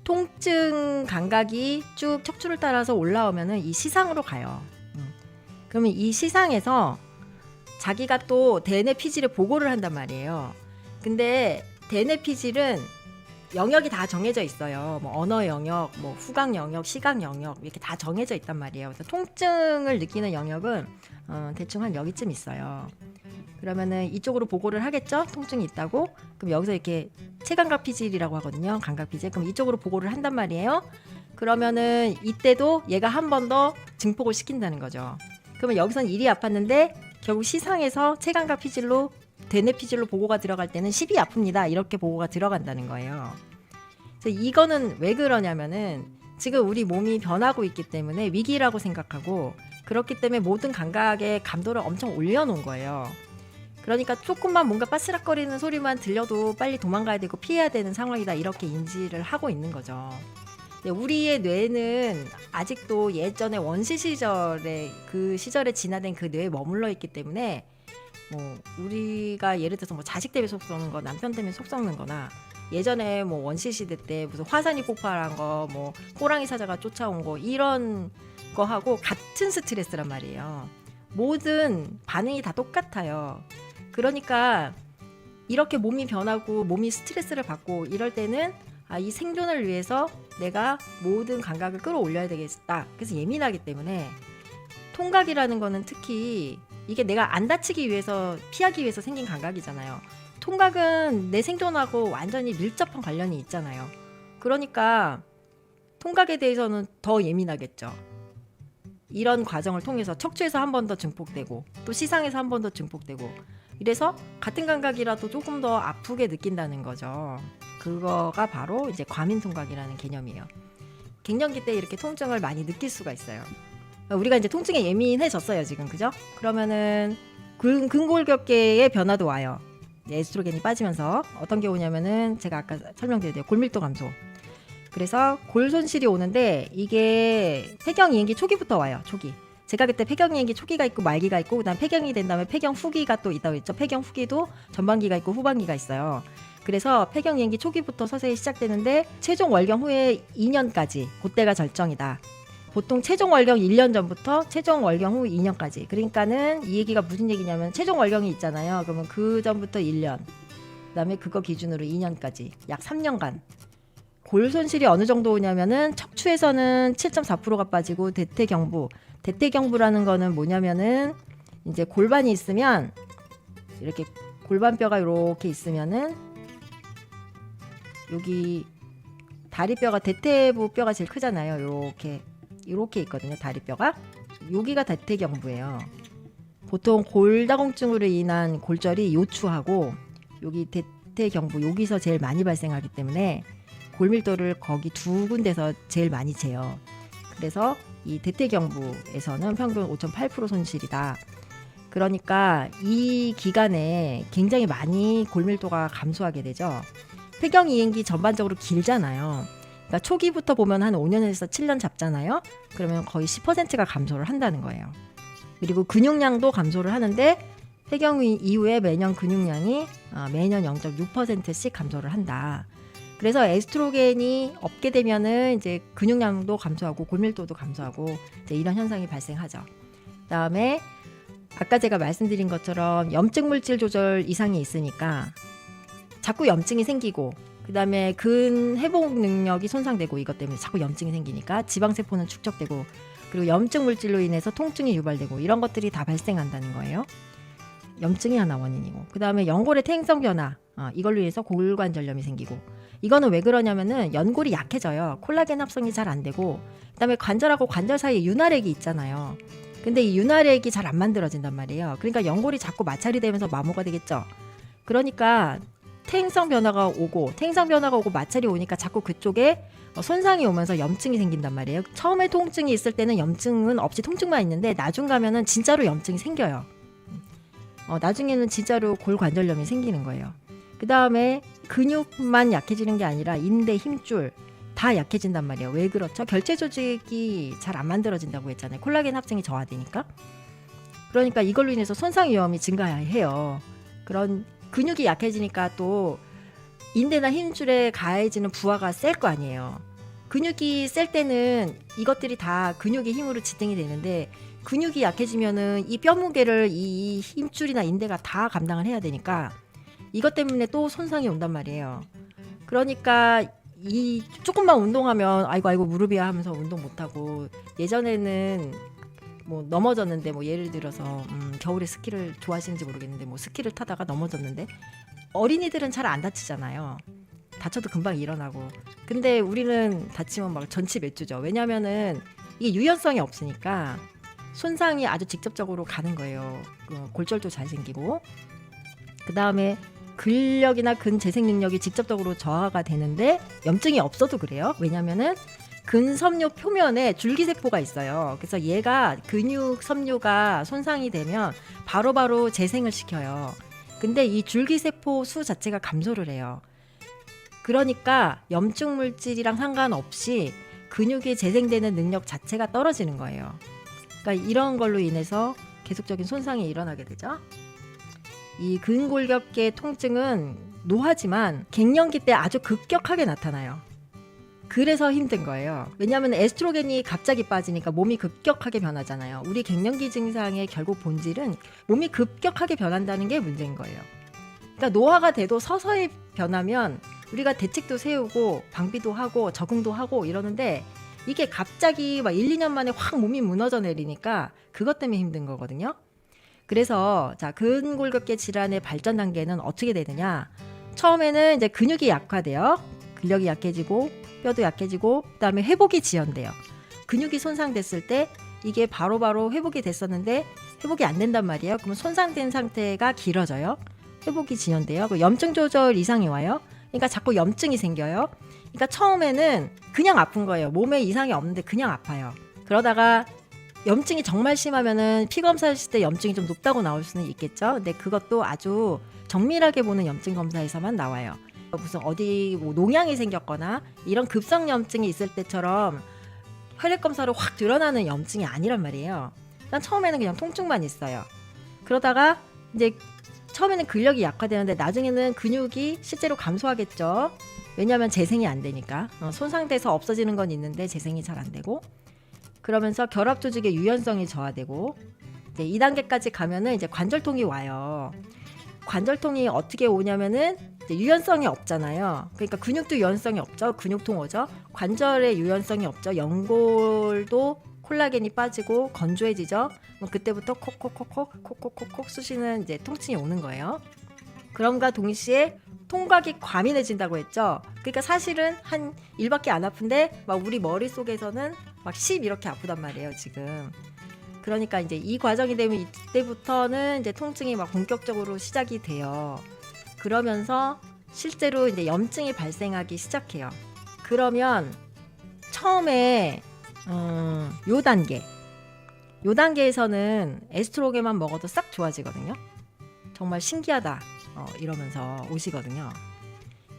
통증 감각이 쭉 척추를 따라서 올라오면은 이 시상으로 가요. 그러면 이 시상에서 자기가 또 대뇌 피질에 보고를 한단 말이에요. 근데 대뇌 피질은 영역이 다 정해져 있어요. 뭐 언어 영역, 뭐 후각 영역, 시각 영역 이렇게 다 정해져 있단 말이에요. 그래서 통증을 느끼는 영역은 대충 한 여기쯤 있어요. 그러면은 이쪽으로 보고를 하겠죠? 통증이 있다고. 그럼 여기서 이렇게 체감각 피질이라고 하거든요. 감각 피질. 그럼 이쪽으로 보고를 한단 말이에요. 그러면은 이때도 얘가 한 번 더 증폭을 시킨다는 거죠. 그러면 여기선 일이 아팠는데 결국 시상에서 체감각 피질로 대뇌 피질로 보고가 들어갈 때는 10이 아픕니다. 이렇게 보고가 들어간다는 거예요. 그래서 이거는 왜 그러냐면은 지금 우리 몸이 변하고 있기 때문에 위기라고 생각하고 그렇기 때문에 모든 감각의 감도를 엄청 올려놓은 거예요. 그러니까 조금만 뭔가 바스락거리는 소리만 들려도 빨리 도망가야 되고 피해야 되는 상황이다 이렇게 인지를 하고 있는 거죠. 우리의 뇌는 아직도 예전에 원시 시절에 그 시절에 진화된 그 뇌에 머물러 있기 때문에 뭐 우리가 예를 들어서 뭐 자식 때문에 속 썩는 거, 남편 때문에 속 썩는 거나 예전에 뭐 원시 시대 때 무슨 화산이 폭발한 거, 뭐 호랑이 사자가 쫓아온 거 이런 거 하고 같은 스트레스란 말이에요. 모든 반응이 다 똑같아요. 그러니까 이렇게 몸이 변하고 몸이 스트레스를 받고 이럴 때는 이 생존을 위해서 내가 모든 감각을 끌어올려야 되겠다. 그래서 예민하기 때문에 통각이라는 거는 특히 이게 내가 안 다치기 위해서 피하기 위해서 생긴 감각이잖아요. 통각은 내 생존하고 완전히 밀접한 관련이 있잖아요. 그러니까 통각에 대해서는 더 예민하겠죠. 이런 과정을 통해서 척추에서 한 번 더 증폭되고 또 시상에서 한 번 더 증폭되고 이래서 같은 감각이라도 조금 더 아프게 느낀다는 거죠. 그거가 바로 이제 과민통각이라는 개념이에요. 갱년기 때 이렇게 통증을 많이 느낄 수가 있어요. 우리가 이제 통증에 예민해졌어요 지금, 그죠? 그러면은 근골격계의 변화도 와요. 에스트로겐이 빠지면서 어떤 게 오냐면은 제가 아까 설명드렸대요. 골밀도 감소. 그래서 골 손실이 오는데 이게 폐경이행기 초기부터 와요. 초기. 제가 그때 폐경이행기 초기가 있고 말기가 있고 그다음 폐경이 된 다음에 폐경 후기가 또 있다고 했죠. 폐경 후기도 전반기가 있고 후반기가 있어요. 그래서 폐경이행기 초기부터 서서히 시작되는데 최종 월경 후에 2년까지 그때가 절정이다. 보통 최종 월경 1년 전부터 최종 월경 후 2년까지. 그러니까는 이 얘기가 무슨 얘기냐면 최종 월경이 있잖아요. 그러면 그 전부터 1년, 그다음에 그거 기준으로 2년까지 약 3년간 골 손실이 어느 정도 오냐면은 척추에서는 7.4%가 빠지고 대퇴경부라는 거는 뭐냐면은 이제 골반이 있으면 이렇게 골반뼈가 이렇게 있으면은 여기 다리뼈가 대퇴부 뼈가 제일 크잖아요. 이렇게 있거든요. 다리뼈가 여기가 대퇴경부예요. 보통 골다공증으로 인한 골절이 요추하고 여기 대퇴경부 여기서 제일 많이 발생하기 때문에 골밀도를 거기 두 군데서 제일 많이 재요. 그래서 이 대퇴경부에서는 평균 5.8% 손실이다. 그러니까 이 기간에 굉장히 많이 골밀도가 감소하게 되죠. 폐경이행기 전반적으로 길잖아요. 그러니까 초기부터 보면 한 5년에서 7년 잡잖아요. 그러면 거의 10%가 감소를 한다는 거예요. 그리고 근육량도 감소를 하는데 폐경 이후에 매년 근육량이 매년 0.6%씩 감소를 한다. 그래서 에스트로겐이 없게 되면은 이제 근육량도 감소하고 골밀도도 감소하고 이제 이런 현상이 발생하죠. 그다음에 아까 제가 말씀드린 것처럼 염증 물질 조절 이상이 있으니까 자꾸 염증이 생기고 그다음에 근 회복 능력이 손상되고 이것 때문에 자꾸 염증이 생기니까 지방세포는 축적되고 그리고 염증 물질로 인해서 통증이 유발되고 이런 것들이 다 발생한다는 거예요. 염증이 하나 원인이고 그다음에 연골의 퇴행성 변화 이걸로 인해서 골관절염이 생기고 이거는 왜 그러냐면은 연골이 약해져요. 콜라겐 합성이 잘 안 되고 그다음에 관절하고 관절 사이에 윤활액이 있잖아요. 근데 이 윤활액이 잘 안 만들어진단 말이에요. 그러니까 연골이 자꾸 마찰이 되면서 마모가 되겠죠. 그러니까 퇴행성 변화가 오고 마찰이 오니까 자꾸 그쪽에 손상이 오면서 염증이 생긴단 말이에요. 처음에 통증이 있을 때는 염증은 없이 통증만 있는데 나중 가면은 진짜로 염증이 생겨요. 나중에는 진짜로 골관절염이 생기는 거예요. 그 다음에 근육만 약해지는 게 아니라 인대, 힘줄 다 약해진단 말이에요. 왜 그렇죠? 결체 조직이 잘 안 만들어진다고 했잖아요. 콜라겐 합성이 저하되니까. 그러니까 이걸로 인해서 손상 위험이 증가해요. 그런 근육이 약해지니까 또 인대나 힘줄에 가해지는 부하가 셀 거 아니에요. 근육이 셀 때는 이것들이 다 근육의 힘으로 지탱이 되는데 근육이 약해지면은 이 뼈 무게를 이 힘줄이나 인대가 다 감당을 해야 되니까 이것 때문에 또 손상이 온단 말이에요. 그러니까 이 조금만 운동하면 아이고 무릎이야 하면서 운동 못하고, 예전에는 뭐 넘어졌는데, 뭐 예를 들어서 겨울에 스키를 좋아하시는지 모르겠는데 뭐 스키를 타다가 넘어졌는데, 어린이들은 잘 안 다치잖아요. 다쳐도 금방 일어나고. 근데 우리는 다치면 막 전치매주죠. 왜냐면은 이게 유연성이 없으니까 손상이 아주 직접적으로 가는 거예요. 골절도 잘 생기고, 그 다음에 근력이나 근재생 능력이 직접적으로 저하가 되는데 염증이 없어도 그래요. 왜냐면은 근섬유 표면에 줄기세포가 있어요. 그래서 얘가 근육 섬유가 손상이 되면 바로바로 재생을 시켜요. 근데 이 줄기세포 수 자체가 감소를 해요. 그러니까 염증 물질이랑 상관없이 근육이 재생되는 능력 자체가 떨어지는 거예요. 그러니까 이런 걸로 인해서 계속적인 손상이 일어나게 되죠. 이 근골격계 통증은 노화지만 갱년기 때 아주 급격하게 나타나요. 그래서 힘든 거예요. 왜냐하면 에스트로겐이 갑자기 빠지니까 몸이 급격하게 변하잖아요. 우리 갱년기 증상의 결국 본질은 몸이 급격하게 변한다는 게 문제인 거예요. 그러니까 노화가 돼도 서서히 변하면 우리가 대책도 세우고 방비도 하고 적응도 하고 이러는데, 이게 갑자기 막 1, 2년 만에 확 몸이 무너져 내리니까 그것 때문에 힘든 거거든요. 그래서 자, 근골격계 질환의 발전 단계는 어떻게 되느냐? 처음에는 이제 근육이 약화돼요. 근력이 약해지고 뼈도 약해지고, 그다음에 회복이 지연돼요. 근육이 손상됐을 때 이게 바로바로 회복이 됐었는데 회복이 안 된단 말이에요. 그러면 손상된 상태가 길어져요. 회복이 지연돼요. 염증 조절 이상이 와요. 그러니까 자꾸 염증이 생겨요. 그러니까 처음에는 그냥 아픈 거예요. 몸에 이상이 없는데 그냥 아파요. 그러다가 염증이 정말 심하면은 피 검사했을 때 염증이 좀 높다고 나올 수는 있겠죠. 근데 그것도 아주 정밀하게 보는 염증 검사에서만 나와요. 무슨 어디 뭐 농양이 생겼거나 이런 급성 염증이 있을 때처럼 혈액 검사로 확 드러나는 염증이 아니란 말이에요. 난 처음에는 그냥 통증만 있어요. 그러다가 이제 처음에는 근력이 약화되는데 나중에는 근육이 실제로 감소하겠죠. 왜냐하면 재생이 안 되니까. 손상돼서 없어지는 건 있는데 재생이 잘 안 되고, 그러면서 결합 조직의 유연성이 저하되고, 이제 2단계까지 가면은 이제 관절통이 와요. 관절통이 어떻게 오냐면은 이제 유연성이 없잖아요. 그러니까 근육도 유연성이 없죠. 근육통 오죠. 관절의 유연성이 없죠. 연골도 콜라겐이 빠지고 건조해지죠. 그때부터 콕콕콕콕 쑤시는 이제 통증이 오는 거예요. 그럼과 동시에 통각이 과민해진다고 했죠. 그러니까 사실은 한 1밖에 안 아픈데 막 우리 머릿속에서는 막 10 이렇게 아프단 말이에요, 지금. 그러니까 이제 이 과정이 되면 이때부터는 이제 통증이 막 본격적으로 시작이 돼요. 그러면서 실제로 이제 염증이 발생하기 시작해요. 그러면 처음에 요 단계에서는 에스트로겐만 먹어도 싹 좋아지거든요. 정말 신기하다 이러면서 오시거든요.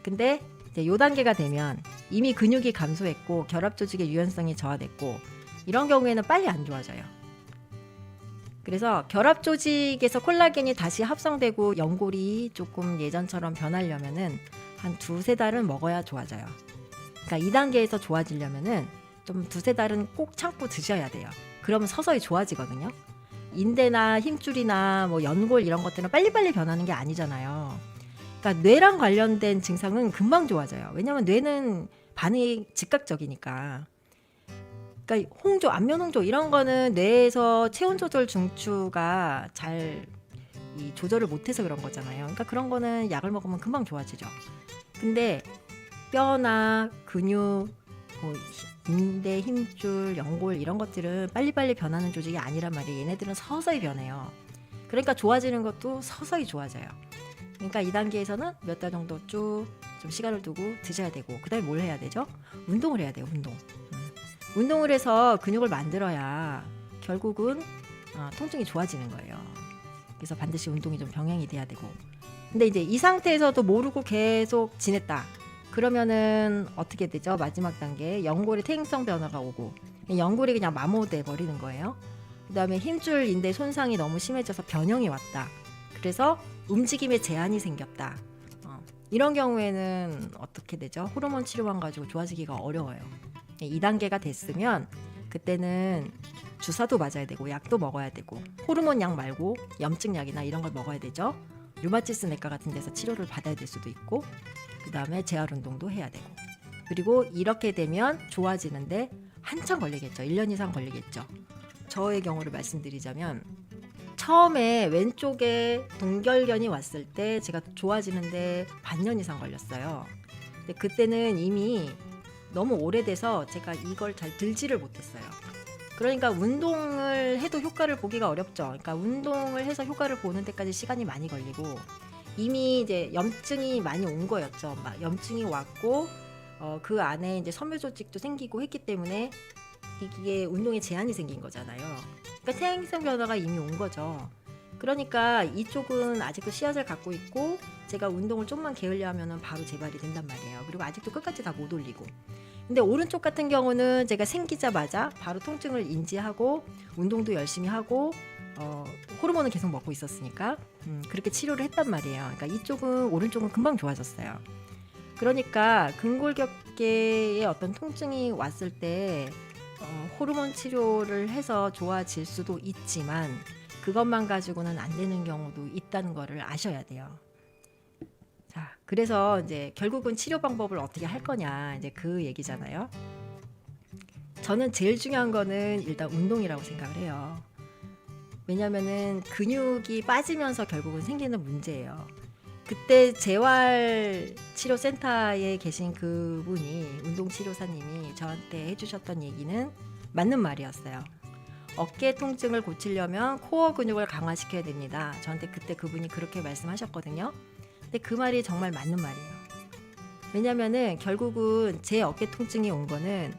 근데 이제 요 단계가 되면 이미 근육이 감소했고 결합 조직의 유연성이 저하됐고, 이런 경우에는 빨리 안 좋아져요. 그래서 결합 조직에서 콜라겐이 다시 합성되고 연골이 조금 예전처럼 변하려면은 한 2-3달은 먹어야 좋아져요. 그러니까 2단계에서 좋아지려면은 좀 2-3달은 꼭 참고 드셔야 돼요. 그러면 서서히 좋아지거든요. 인대나 힘줄이나 뭐 연골 이런 것들은 빨리빨리 변하는 게 아니잖아요. 그러니까 뇌랑 관련된 증상은 금방 좋아져요. 왜냐하면 뇌는 반응이 즉각적이니까. 그러니까 홍조, 안면 홍조 이런 거는 뇌에서 체온 조절 중추가 잘 이 조절을 못해서 그런 거잖아요. 그러니까 그런 거는 약을 먹으면 금방 좋아지죠. 근데 뼈나 근육, 뭐 인대, 힘줄, 연골 이런 것들은 빨리빨리 변하는 조직이 아니란 말이에요. 얘네들은 서서히 변해요. 그러니까 좋아지는 것도 서서히 좋아져요. 그러니까 2단계에서는 몇 달 정도 쭉 좀 시간을 두고 드셔야 되고, 그 다음에 뭘 해야 되죠? 운동을 해야 돼요. 운동을 해서 근육을 만들어야 결국은 통증이 좋아지는 거예요. 그래서 반드시 운동이 좀 병행이 돼야 되고. 근데 이제 이 상태에서도 모르고 계속 지냈다. 그러면은 어떻게 되죠? 마지막 단계 연골의 퇴행성 변화가 오고 연골이 그냥 마모돼 버리는 거예요. 그 다음에 힘줄 인대 손상이 너무 심해져서 변형이 왔다. 그래서 움직임에 제한이 생겼다. 이런 경우에는 어떻게 되죠? 호르몬 치료만 가지고 좋아지기가 어려워요. 2단계가 됐으면 그때는 주사도 맞아야 되고 약도 먹어야 되고 호르몬 약 말고 염증 약이나 이런 걸 먹어야 되죠. 류마티스 내과 같은 데서 치료를 받아야 될 수도 있고 그 다음에 재활 운동도 해야 되고 그리고 이렇게 되면 좋아지는데 한참 걸리겠죠. 1년 이상 걸리겠죠. 저의 경우를 말씀드리자면 처음에 왼쪽에 동결견이 왔을 때 제가 좋아지는데 반년 이상 걸렸어요. 근데 그때는 이미 너무 오래돼서 제가 이걸 잘 들지를 못했어요. 그러니까 운동을 해도 효과를 보기가 어렵죠. 그러니까 운동을 해서 효과를 보는 데까지 시간이 많이 걸리고 이미 이제 염증이 많이 온 거였죠. 막 염증이 왔고 그 안에 이제 섬유 조직도 생기고 했기 때문에 이게 운동에 제한이 생긴 거잖아요. 그러니까 태행성 변화가 이미 온 거죠. 그러니까 이쪽은 아직도 씨앗을 갖고 있고 제가 운동을 좀만 게을려 하면은 바로 재발이 된단 말이에요. 그리고 아직도 끝까지 다 못 올리고. 근데 오른쪽 같은 경우는 제가 생기자마자 바로 통증을 인지하고 운동도 열심히 하고 호르몬은 계속 먹고 있었으니까 그렇게 치료를 했단 말이에요. 그러니까 이쪽은 오른쪽은 금방 좋아졌어요. 그러니까 근골격계에 어떤 통증이 왔을 때 호르몬 치료를 해서 좋아질 수도 있지만 그것만 가지고는 안 되는 경우도 있다는 거를 아셔야 돼요. 자, 그래서 이제 결국은 치료 방법을 어떻게 할 거냐 이제 그 얘기잖아요. 저는 제일 중요한 거는 일단 운동이라고 생각을 해요. 왜냐면은 근육이 빠지면서 결국은 생기는 문제예요. 그때 재활치료센터에 계신 그분이 운동치료사님이 저한테 해주셨던 얘기는 맞는 말이었어요. 어깨 통증을 고치려면 코어 근육을 강화시켜야 됩니다. 저한테 그때 그분이 그렇게 말씀하셨거든요. 근데 그 말이 정말 맞는 말이에요. 왜냐면은 결국은 제 어깨 통증이 온 거는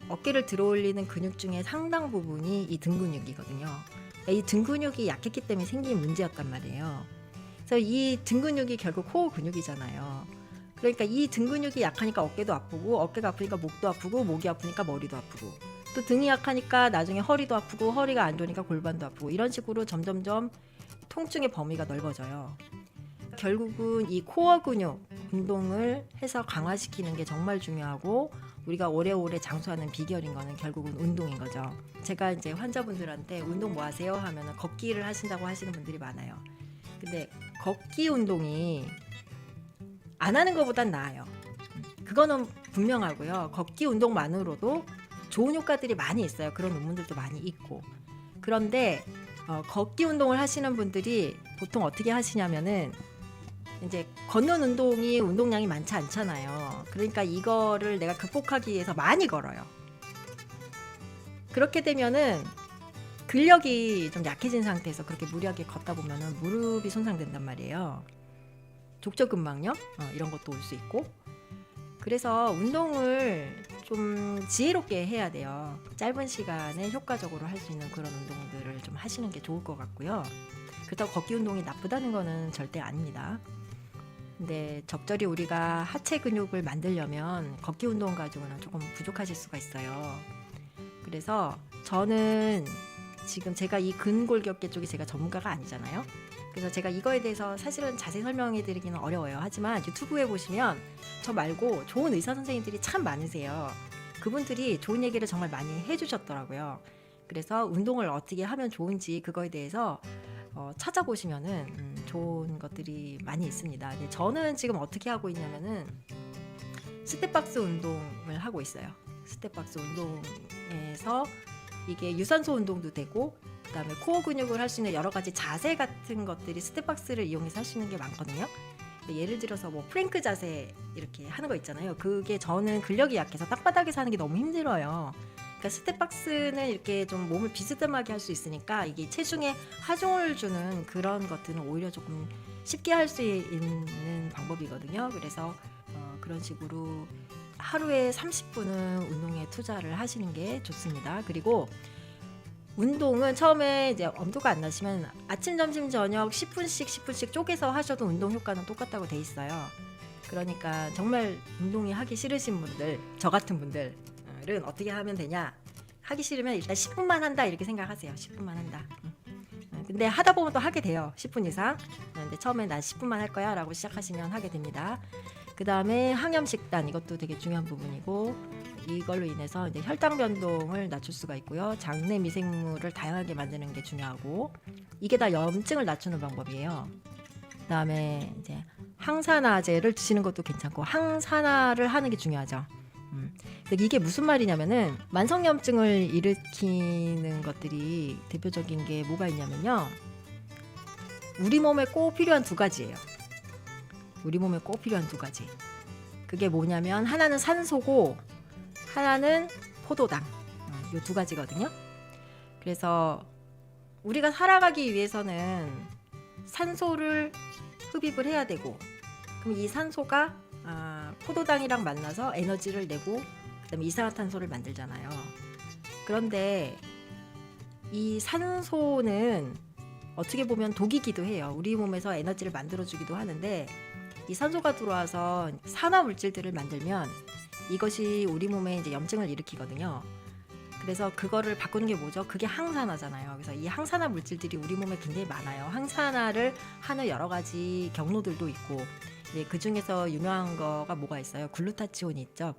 어깨를 들어올리는 근육 중에 상당 부분이 이 등 근육이거든요. 그러니까 이 등 근육이 약했기 때문에 생긴 문제였단 말이에요. 그래서 이 등 근육이 결국 코어 근육이잖아요. 그러니까 이 등 근육이 약하니까 어깨도 아프고 어깨가 아프니까 목도 아프고 목이 아프니까 머리도 아프고 또 등이 약하니까 나중에 허리도 아프고 허리가 안 좋으니까 골반도 아프고 이런 식으로 점점점 통증의 범위가 넓어져요. 결국은 이 코어 근육 운동을 해서 강화시키는 게 정말 중요하고 우리가 오래오래 장수하는 비결인 거는 결국은 운동인 거죠. 제가 이제 환자분들한테 운동 뭐 하세요? 하면은 걷기를 하신다고 하시는 분들이 많아요. 근데 걷기 운동이 안 하는 것보단 나아요. 그거는 분명하고요. 걷기 운동만으로도 좋은 효과들이 많이 있어요. 그런 논문들도 많이 있고. 그런데 걷기 운동을 하시는 분들이 보통 어떻게 하시냐면은 이제 걷는 운동이 운동량이 많지 않잖아요. 그러니까 이거를 내가 극복하기 위해서 많이 걸어요. 그렇게 되면은 근력이 좀 약해진 상태에서 그렇게 무리하게 걷다 보면은 무릎이 손상된단 말이에요. 족저근막염 이런 것도 올 수 있고. 그래서 운동을 좀 지혜롭게 해야 돼요. 짧은 시간에 효과적으로 할 수 있는 그런 운동들을 좀 하시는 게 좋을 것 같고요. 그렇다고 걷기 운동이 나쁘다는 거는 절대 아닙니다. 근데 적절히 우리가 하체 근육을 만들려면 걷기 운동 가지고는 조금 부족하실 수가 있어요. 그래서 저는 지금 제가 이 근골격계 쪽이 제가 전문가가 아니잖아요. 그래서 제가 이거에 대해서 사실은 자세히 설명해 드리기는 어려워요. 하지만 유튜브에 보시면 저 말고 좋은 의사 선생님들이 참 많으세요. 그분들이 좋은 얘기를 정말 많이 해주셨더라고요. 그래서 운동을 어떻게 하면 좋은지 그거에 대해서 찾아보시면은 좋은 것들이 많이 있습니다. 근데 저는 지금 어떻게 하고 있냐면은 스텝박스 운동을 하고 있어요. 스텝박스 운동에서 이게 유산소 운동도 되고 그다음에 코어 근육을 할 수 있는 여러 가지 자세 같은 것들이 스텝박스를 이용해서 할 수 있는 게 많거든요. 예를 들어서 뭐 프랭크 자세 이렇게 하는 거 있잖아요. 그게 저는 근력이 약해서 땅바닥에서 하는 게 너무 힘들어요. 그러니까 스텝박스는 이렇게 좀 몸을 비스듬하게 할 수 있으니까 이게 체중에 하중을 주는 그런 것들은 오히려 조금 쉽게 할 수 있는 방법이거든요. 그래서 그런 식으로 하루에 30분은 운동에 투자를 하시는 게 좋습니다. 그리고 운동은 처음에 이제 엄두가 안 나시면 아침, 점심, 저녁 10분씩 쪼개서 하셔도 운동 효과는 똑같다고 돼 있어요. 그러니까 정말 운동이 하기 싫으신 분들, 저 같은 분들은 어떻게 하면 되냐? 하기 싫으면 일단 10분만 한다 이렇게 생각하세요. 10분만 한다. 근데 하다 보면 또 하게 돼요. 10분 이상. 근데 처음에 난 10분만 할 거야 라고 시작하시면 하게 됩니다. 그 다음에 항염식단, 이것도 되게 중요한 부분이고, 이걸로 인해서 이제 혈당 변동을 낮출 수가 있고요. 장내 미생물을 다양하게 만드는 게 중요하고, 이게 다 염증을 낮추는 방법이에요. 그 다음에 이제 항산화제를 드시는 것도 괜찮고, 항산화를 하는 게 중요하죠. 근데 이게 무슨 말이냐면은, 만성염증을 일으키는 것들이 대표적인 게 뭐가 있냐면요, 우리 몸에 꼭 필요한 두 가지예요. 우리 몸에 꼭 필요한 두 가지. 그게 뭐냐면, 하나는 산소고 하나는 포도당. 이 두 가지거든요. 그래서 우리가 살아가기 위해서는 산소를 흡입을 해야 되고, 그럼 이 산소가 포도당이랑 만나서 에너지를 내고, 그다음에 이산화탄소를 만들잖아요. 그런데 이 산소는 어떻게 보면 독이기도 해요. 우리 몸에서 에너지를 만들어주기도 하는데, 이 산소가 들어와서 산화 물질들을 만들면 이것이 우리 몸에 이제 염증을 일으키거든요. 그래서 그거를 바꾸는 게 뭐죠? 그게 항산화잖아요. 그래서 이 항산화 물질들이 우리 몸에 굉장히 많아요. 항산화를 하는 여러 가지 경로들도 있고, 그 중에서 유명한 거가 뭐가 있어요? 글루타치온이 있죠.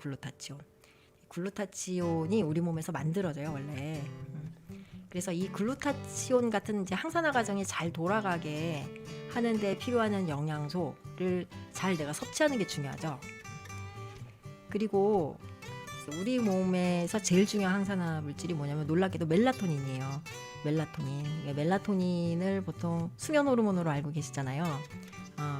글루타치온이 우리 몸에서 만들어져요, 원래. 그래서 이 글루타치온 같은 이제 항산화 과정이 잘 돌아가게 하는데 필요한 영양소를 잘 내가 섭취하는 게 중요하죠. 그리고 우리 몸에서 제일 중요한 항산화 물질이 뭐냐면, 놀랍게도 멜라토닌이에요. 멜라토닌을 보통 수면 호르몬으로 알고 계시잖아요.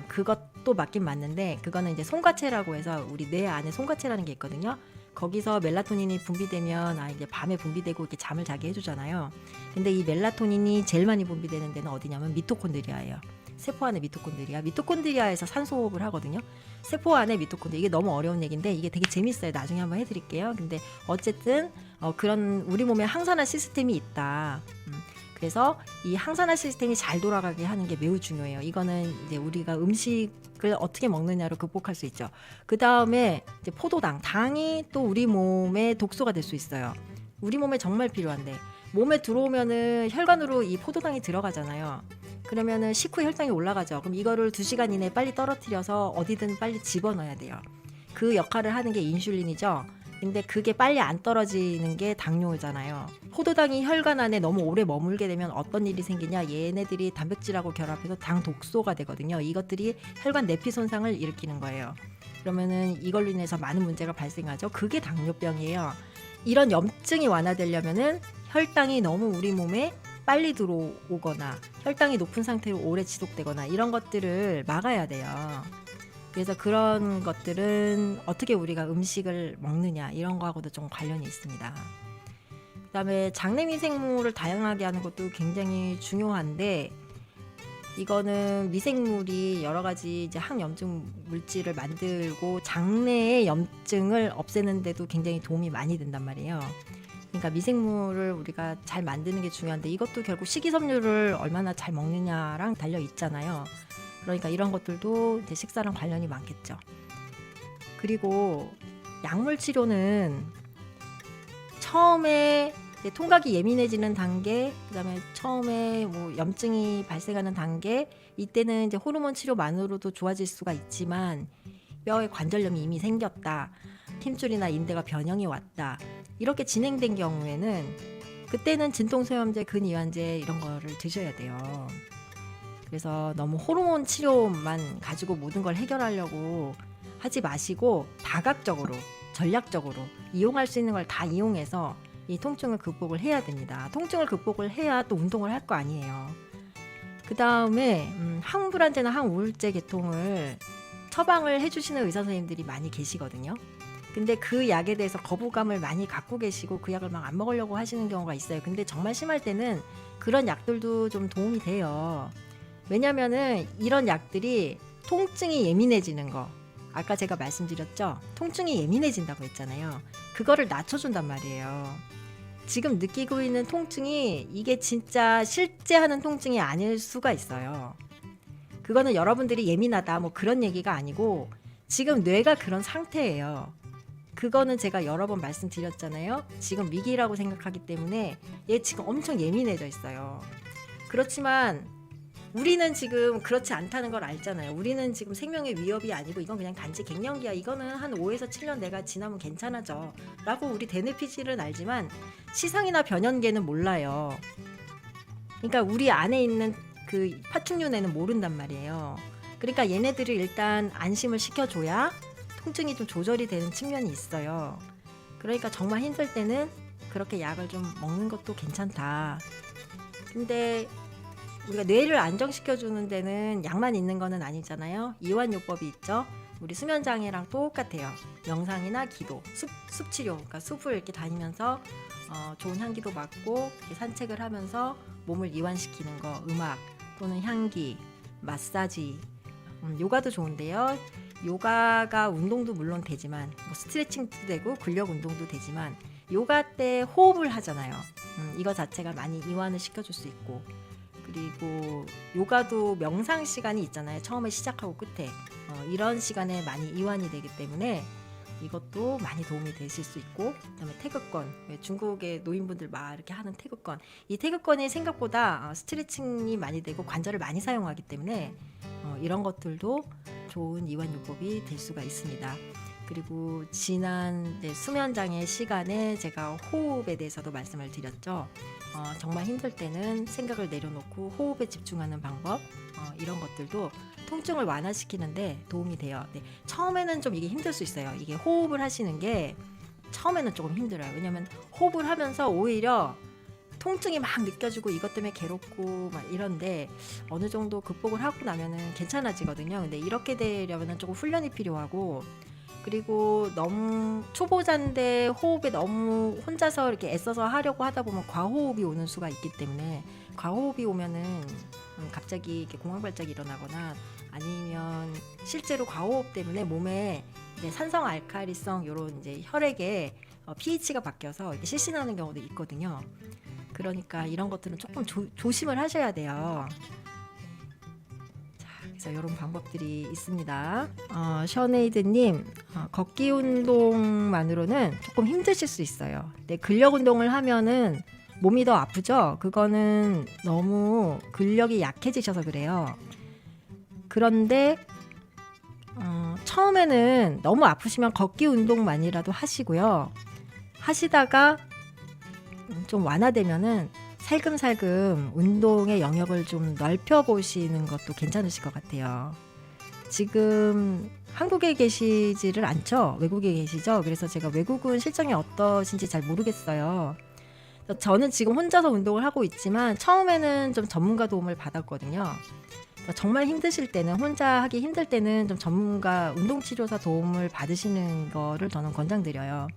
그것도 맞긴 맞는데, 그거는 이제 송가체라고 해서 우리 뇌 안에 송가체라는 게 있거든요. 거기서 멜라토닌이 분비되면 이제 밤에 분비되고 이렇게 잠을 자게 해주잖아요. 근데 이 멜라토닌이 제일 많이 분비되는 데는 어디냐면 미토콘드리아예요. 세포 안에 미토콘드리아에서 산소 호흡을 하거든요. 세포 안에 미토콘드리아, 이게 너무 어려운 얘기인데 이게 되게 재밌어요. 나중에 한번 해드릴게요. 근데 어쨌든 그런 우리 몸에 항산화 시스템이 있다. 그래서 이 항산화 시스템이 잘 돌아가게 하는 게 매우 중요해요. 이거는 이제 우리가 음식을 어떻게 먹느냐로 극복할 수 있죠. 그 다음에 이제 포도당, 당이 또 우리 몸에 독소가 될 수 있어요. 우리 몸에 정말 필요한데, 몸에 들어오면은 혈관으로 이 포도당이 들어가잖아요. 그러면은 식후 혈당이 올라가죠. 그럼 이거를 2시간 이내에 빨리 떨어뜨려서 어디든 빨리 집어넣어야 돼요. 그 역할을 하는 게 인슐린이죠. 근데 그게 빨리 안 떨어지는 게 당뇨잖아요. 포도당이 혈관 안에 너무 오래 머물게 되면 어떤 일이 생기냐, 얘네들이 단백질하고 결합해서 당 독소가 되거든요. 이것들이 혈관 내피 손상을 일으키는 거예요. 그러면은 이걸로 인해서 많은 문제가 발생하죠. 그게 당뇨병이에요. 이런 염증이 완화되려면은 혈당이 너무 우리 몸에 빨리 들어오거나 혈당이 높은 상태로 오래 지속되거나 이런 것들을 막아야 돼요. 그래서 그런 것들은 어떻게 우리가 음식을 먹느냐, 이런 거하고도 좀 관련이 있습니다. 그다음에 장내 미생물을 다양하게 하는 것도 굉장히 중요한데, 이거는 미생물이 여러 가지 이제 항염증 물질을 만들고 장내의 염증을 없애는 데도 굉장히 도움이 많이 된단 말이에요. 그러니까 미생물을 우리가 잘 만드는 게 중요한데, 이것도 결국 식이섬유를 얼마나 잘 먹느냐랑 달려 있잖아요. 그러니까 이런 것들도 이제 식사랑 관련이 많겠죠. 그리고 약물 치료는 처음에 통각이 예민해지는 단계, 그다음에 처음에 뭐 염증이 발생하는 단계, 이때는 이제 호르몬 치료만으로도 좋아질 수가 있지만, 뼈에 관절염이 이미 생겼다, 힘줄이나 인대가 변형이 왔다, 이렇게 진행된 경우에는 그때는 진통소염제, 근이완제 이런 거를 드셔야 돼요. 그래서 너무 호르몬 치료만 가지고 모든 걸 해결하려고 하지 마시고, 다각적으로, 전략적으로 이용할 수 있는 걸 다 이용해서 이 통증을 극복을 해야 됩니다. 통증을 극복을 해야 또 운동을 할 거 아니에요. 그 다음에 항불안제나 항우울제 계통을 처방을 해주시는 의사 선생님들이 많이 계시거든요. 근데 그 약에 대해서 거부감을 많이 갖고 계시고 그 약을 막 안 먹으려고 하시는 경우가 있어요. 근데 정말 심할 때는 그런 약들도 좀 도움이 돼요. 왜냐면은 이런 약들이 통증이 예민해지는 거, 아까 제가 말씀드렸죠? 통증이 예민해진다고 했잖아요. 그거를 낮춰준단 말이에요. 지금 느끼고 있는 통증이 이게 진짜 실제 하는 통증이 아닐 수가 있어요. 그거는 여러분들이 예민하다 뭐 그런 얘기가 아니고, 지금 뇌가 그런 상태예요. 그거는 제가 여러 번 말씀드렸잖아요. 지금 위기라고 생각하기 때문에 얘 지금 엄청 예민해져 있어요. 그렇지만 우리는 지금 그렇지 않다는 걸 알잖아요. 우리는 지금 생명의 위협이 아니고 이건 그냥 단지 갱년기야. 이거는 한 5에서 7년 내가 지나면 괜찮아져 라고 우리 대뇌피질은 알지만 시상이나 변연계는 몰라요. 그러니까 우리 안에 있는 그 파충류내는 모른단 말이에요. 그러니까 얘네들을 일단 안심을 시켜줘야 통증이 좀 조절이 되는 측면이 있어요. 그러니까 정말 힘들 때는 그렇게 약을 좀 먹는 것도 괜찮다. 근데 우리가 뇌를 안정시켜주는 데는 약만 있는 거는 아니잖아요. 이완요법이 있죠. 우리 수면장애랑 똑같아요. 명상이나 기도, 숲치료, 그러니까 숲을 이렇게 다니면서 좋은 향기도 맡고 이렇게 산책을 하면서 몸을 이완시키는 거, 음악 또는 향기, 마사지, 요가도 좋은데요. 요가가 운동도 물론 되지만 뭐 스트레칭도 되고 근력 운동도 되지만 요가 때 호흡을 하잖아요. 이거 자체가 많이 이완을 시켜줄 수 있고 그리고 요가도 명상 시간이 있잖아요. 처음에 시작하고 끝에 이런 시간에 많이 이완이 되기 때문에 이것도 많이 도움이 되실 수 있고 그다음에 태극권 중국의 노인분들 막 이렇게 하는 태극권 이 태극권이 생각보다 스트레칭이 많이 되고 관절을 많이 사용하기 때문에 이런 것들도 좋은 이완요법이 될 수가 있습니다. 그리고 지난 수면장애 시간에 제가 호흡에 대해서도 말씀을 드렸죠. 정말 힘들 때는 생각을 내려놓고 호흡에 집중하는 방법 이런 것들도 통증을 완화시키는데 도움이 돼요. 네, 처음에는 좀 이게 힘들 수 있어요. 이게 호흡을 하시는 게 처음에는 조금 힘들어요. 왜냐하면 호흡을 하면서 오히려 통증이 막 느껴지고 이것 때문에 괴롭고 막 이런데 어느 정도 극복을 하고 나면은 괜찮아지거든요. 근데 이렇게 되려면 조금 훈련이 필요하고 그리고 너무 초보자인데 호흡에 너무 혼자서 이렇게 애써서 하려고 하다 보면 과호흡이 오는 수가 있기 때문에 과호흡이 오면은 갑자기 이렇게 공황발작이 일어나거나 아니면 실제로 과호흡 때문에 몸에 이제 산성 알칼리성 이런 이제 혈액에 pH가 바뀌어서 이렇게 실신하는 경우도 있거든요. 그러니까 이런 것들은 조금 조심을 하셔야 돼요. 그래서 이런 방법들이 있습니다. 셔네이드님 걷기 운동만으로는 조금 힘드실 수 있어요. 근데 근력 운동을 하면은 몸이 더 아프죠? 그거는 너무 근력이 약해지셔서 그래요. 그런데 처음에는 너무 아프시면 걷기 운동만이라도 하시고요. 하시다가 좀 완화되면은 살금살금 운동의 영역을 좀 넓혀보시는 것도 괜찮으실 것 같아요. 지금 한국에 계시지를 않죠? 외국에 계시죠? 그래서 제가 외국은 실정이 어떠신지 잘 모르겠어요. 저는 지금 혼자서 운동을 하고 있지만 처음에는 좀 전문가 도움을 받았거든요. 정말 힘드실 때는 혼자 하기 힘들 때는 좀 전문가 운동치료사 도움을 받으시는 거를 저는 권장드려요.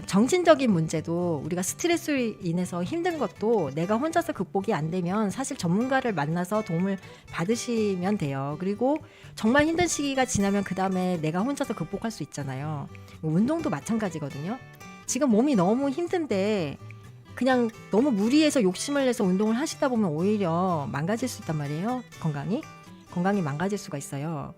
정신적인 문제도 우리가 스트레스로 인해서 힘든 것도 내가 혼자서 극복이 안 되면 사실 전문가를 만나서 도움을 받으시면 돼요. 그리고 정말 힘든 시기가 지나면 그 다음에 내가 혼자서 극복할 수 있잖아요. 운동도 마찬가지거든요. 지금 몸이 너무 힘든데 그냥 너무 무리해서 욕심을 내서 운동을 하시다 보면 오히려 망가질 수 있단 말이에요. 건강이 망가질 수가 있어요.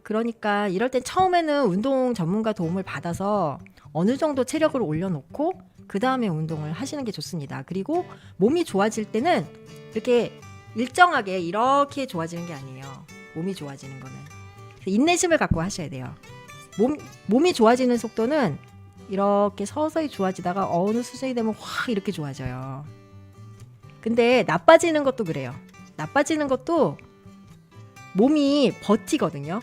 그러니까 이럴 땐 처음에는 운동 전문가 도움을 받아서 어느 정도 체력을 올려놓고 그 다음에 운동을 하시는 게 좋습니다. 그리고 몸이 좋아질 때는 이렇게 일정하게 이렇게 좋아지는 게 아니에요. 몸이 좋아지는 거는 인내심을 갖고 하셔야 돼요. 몸이 좋아지는 속도는 이렇게 서서히 좋아지다가 어느 수준이 되면 확 이렇게 좋아져요. 근데 나빠지는 것도 그래요. 나빠지는 것도 몸이 버티거든요.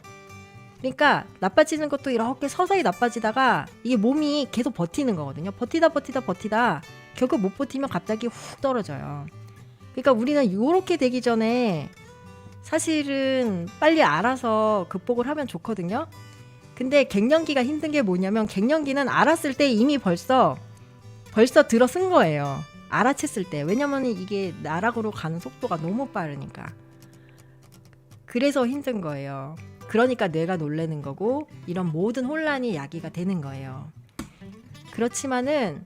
그러니까 나빠지는 것도 이렇게 서서히 나빠지다가 이게 몸이 계속 버티는 거거든요. 버티다 결국 못 버티면 갑자기 훅 떨어져요. 그러니까 우리는 이렇게 되기 전에 사실은 빨리 알아서 극복을 하면 좋거든요. 근데 갱년기가 힘든 게 뭐냐면 갱년기는 알았을 때 이미 벌써 들어쓴 거예요. 알아챘을 때. 왜냐면 이게 나락으로 가는 속도가 너무 빠르니까. 그래서 힘든 거예요. 그러니까 뇌가 놀라는 거고 이런 모든 혼란이 야기가 되는 거예요. 그렇지만은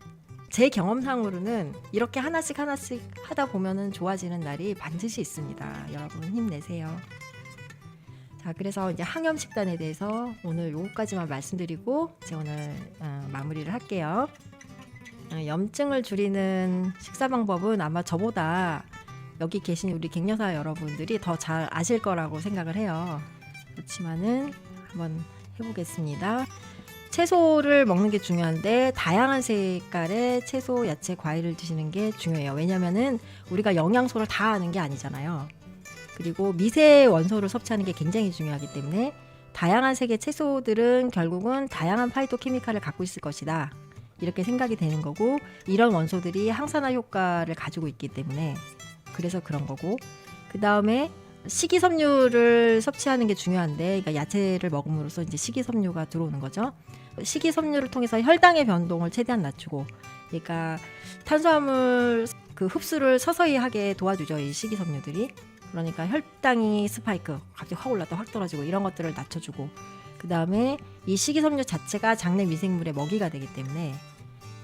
제 경험상으로는 이렇게 하나씩 하다 보면은 좋아지는 날이 반드시 있습니다. 여러분 힘내세요. 자, 그래서 이제 항염 식단에 대해서 오늘 요거까지만 말씀드리고 제가 오늘 마무리를 할게요. 염증을 줄이는 식사 방법은 아마 저보다 여기 계신 우리 갱년사 여러분들이 더 잘 아실 거라고 생각을 해요. 그렇지만은 한번 해보겠습니다. 채소를 먹는 게 중요한데 다양한 색깔의 채소, 야채, 과일을 드시는 게 중요해요. 왜냐면은 우리가 영양소를 다 아는 게 아니잖아요. 그리고 미세 원소를 섭취하는 게 굉장히 중요하기 때문에 다양한 색의 채소들은 결국은 다양한 파이토케미칼을 갖고 있을 것이다. 이렇게 생각이 되는 거고, 이런 원소들이 항산화 효과를 가지고 있기 때문에 그래서 그런 거고, 그 다음에 식이섬유를 섭취하는 게 중요한데, 그러니까 야채를 먹음으로써 이제 식이섬유가 들어오는 거죠. 식이섬유를 통해서 혈당의 변동을 최대한 낮추고, 그러니까 탄수화물 그 흡수를 서서히 하게 도와주죠, 이 식이섬유들이. 그러니까 혈당이 스파이크, 갑자기 확 올랐다 확 떨어지고 이런 것들을 낮춰주고, 그 다음에 이 식이섬유 자체가 장내 미생물의 먹이가 되기 때문에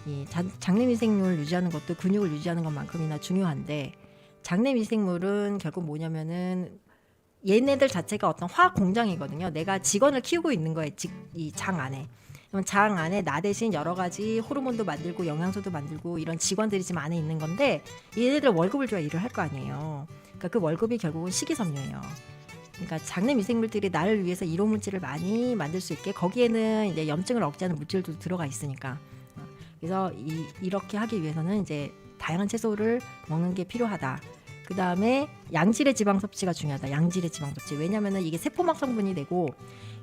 이 장내 미생물 유지하는 것도 근육을 유지하는 것만큼이나 중요한데, 장내 미생물은 결국 뭐냐면은 얘네들 자체가 어떤 화학 공장이거든요. 내가 직원을 키우고 있는 거예요, 이 장 안에. 그럼 장 안에 나 대신 여러 가지 호르몬도 만들고 영양소도 만들고 이런 직원들이 지금 안에 있는 건데, 얘네들 월급을 줘야 일을 할 거 아니에요. 그러니까 그 월급이 결국은 식이섬유예요. 그러니까 장내 미생물들이 나를 위해서 일호물질을 많이 만들 수 있게, 거기에는 이제 염증을 억제하는 물질도 들어가 있으니까. 그래서 이렇게 하기 위해서는 이제 다양한 채소를 먹는 게 필요하다. 그 다음에 양질의 지방 섭취가 중요하다. 양질의 지방 섭취. 왜냐면은 이게 세포막 성분이 되고,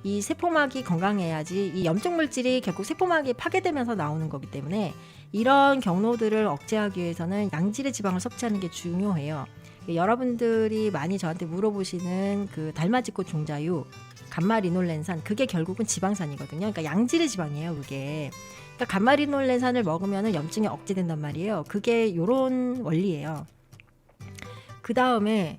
이 세포막이 건강해야지 이 염증 물질이 결국 세포막이 파괴되면서 나오는 거기 때문에 이런 경로들을 억제하기 위해서는 양질의 지방을 섭취하는 게 중요해요. 여러분들이 많이 저한테 물어보시는 그 달맞이꽃 종자유, 감마리놀렌산, 그게 결국은 지방산이거든요. 그러니까 양질의 지방이에요, 그게. 그러니까 감마리놀렌산을 먹으면 염증이 억제된단 말이에요. 그게 요런 원리예요. 그 다음에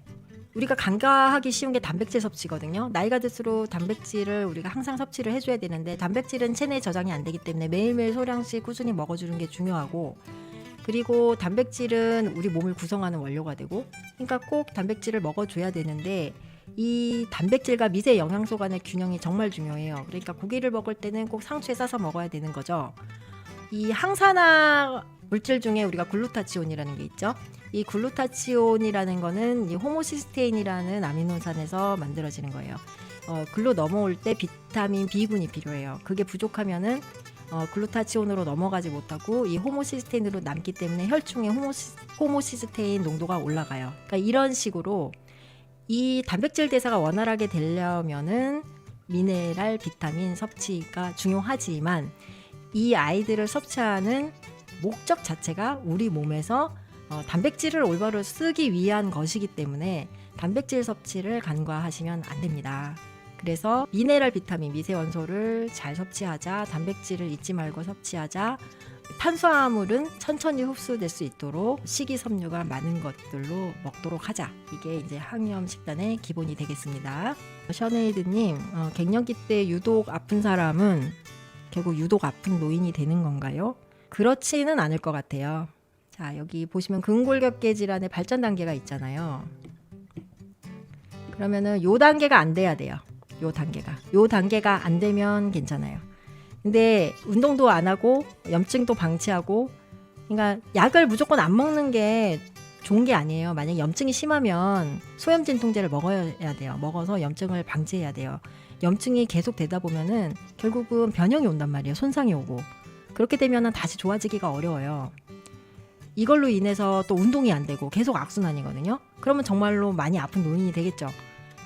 우리가 간과하기 쉬운 게 단백질 섭취거든요. 나이가 들수록 단백질을 우리가 항상 섭취를 해줘야 되는데, 단백질은 체내에 저장이 안 되기 때문에 매일매일 소량씩 꾸준히 먹어주는 게 중요하고, 그리고 단백질은 우리 몸을 구성하는 원료가 되고, 그러니까 꼭 단백질을 먹어줘야 되는데, 이 단백질과 미세 영양소 간의 균형이 정말 중요해요. 그러니까 고기를 먹을 때는 꼭 상추에 싸서 먹어야 되는 거죠. 이 항산화 물질 중에 우리가 글루타치온이라는 게 있죠. 이 글루타치온이라는 거는 이 호모시스테인이라는 아미노산에서 만들어지는 거예요. 글로 넘어올 때 비타민 B군이 필요해요. 그게 부족하면은 글루타치온으로 넘어가지 못하고 이 호모시스테인으로 남기 때문에 혈중에 호모시스테인 농도가 올라가요. 그러니까 이런 식으로 이 단백질 대사가 원활하게 되려면은 미네랄, 비타민 섭취가 중요하지만, 이 아이들을 섭취하는 목적 자체가 우리 몸에서 단백질을 올바로 쓰기 위한 것이기 때문에 단백질 섭취를 간과하시면 안 됩니다. 그래서 미네랄, 비타민, 미세원소를 잘 섭취하자, 단백질을 잊지 말고 섭취하자, 탄수화물은 천천히 흡수될 수 있도록 식이섬유가 많은 것들로 먹도록 하자. 이게 이제 항염 식단의 기본이 되겠습니다. 셔네이드님, 갱년기 때 유독 아픈 사람은 결국 유독 아픈 노인이 되는 건가요? 그렇지는 않을 것 같아요. 자, 여기 보시면 근골격계 질환의 발전 단계가 있잖아요. 그러면은 요 단계가 안 돼야 돼요. 요 단계가 안 되면 괜찮아요. 근데 운동도 안 하고 염증도 방치하고, 그러니까 약을 무조건 안 먹는 게 좋은 게 아니에요. 만약에 염증이 심하면 소염 진통제를 먹어야 돼요. 먹어서 염증을 방지해야 돼요. 염증이 계속 되다 보면은 결국은 변형이 온단 말이에요. 손상이 오고. 그렇게 되면은 다시 좋아지기가 어려워요. 이걸로 인해서 또 운동이 안 되고 계속 악순환이거든요. 그러면 정말로 많이 아픈 노인이 되겠죠.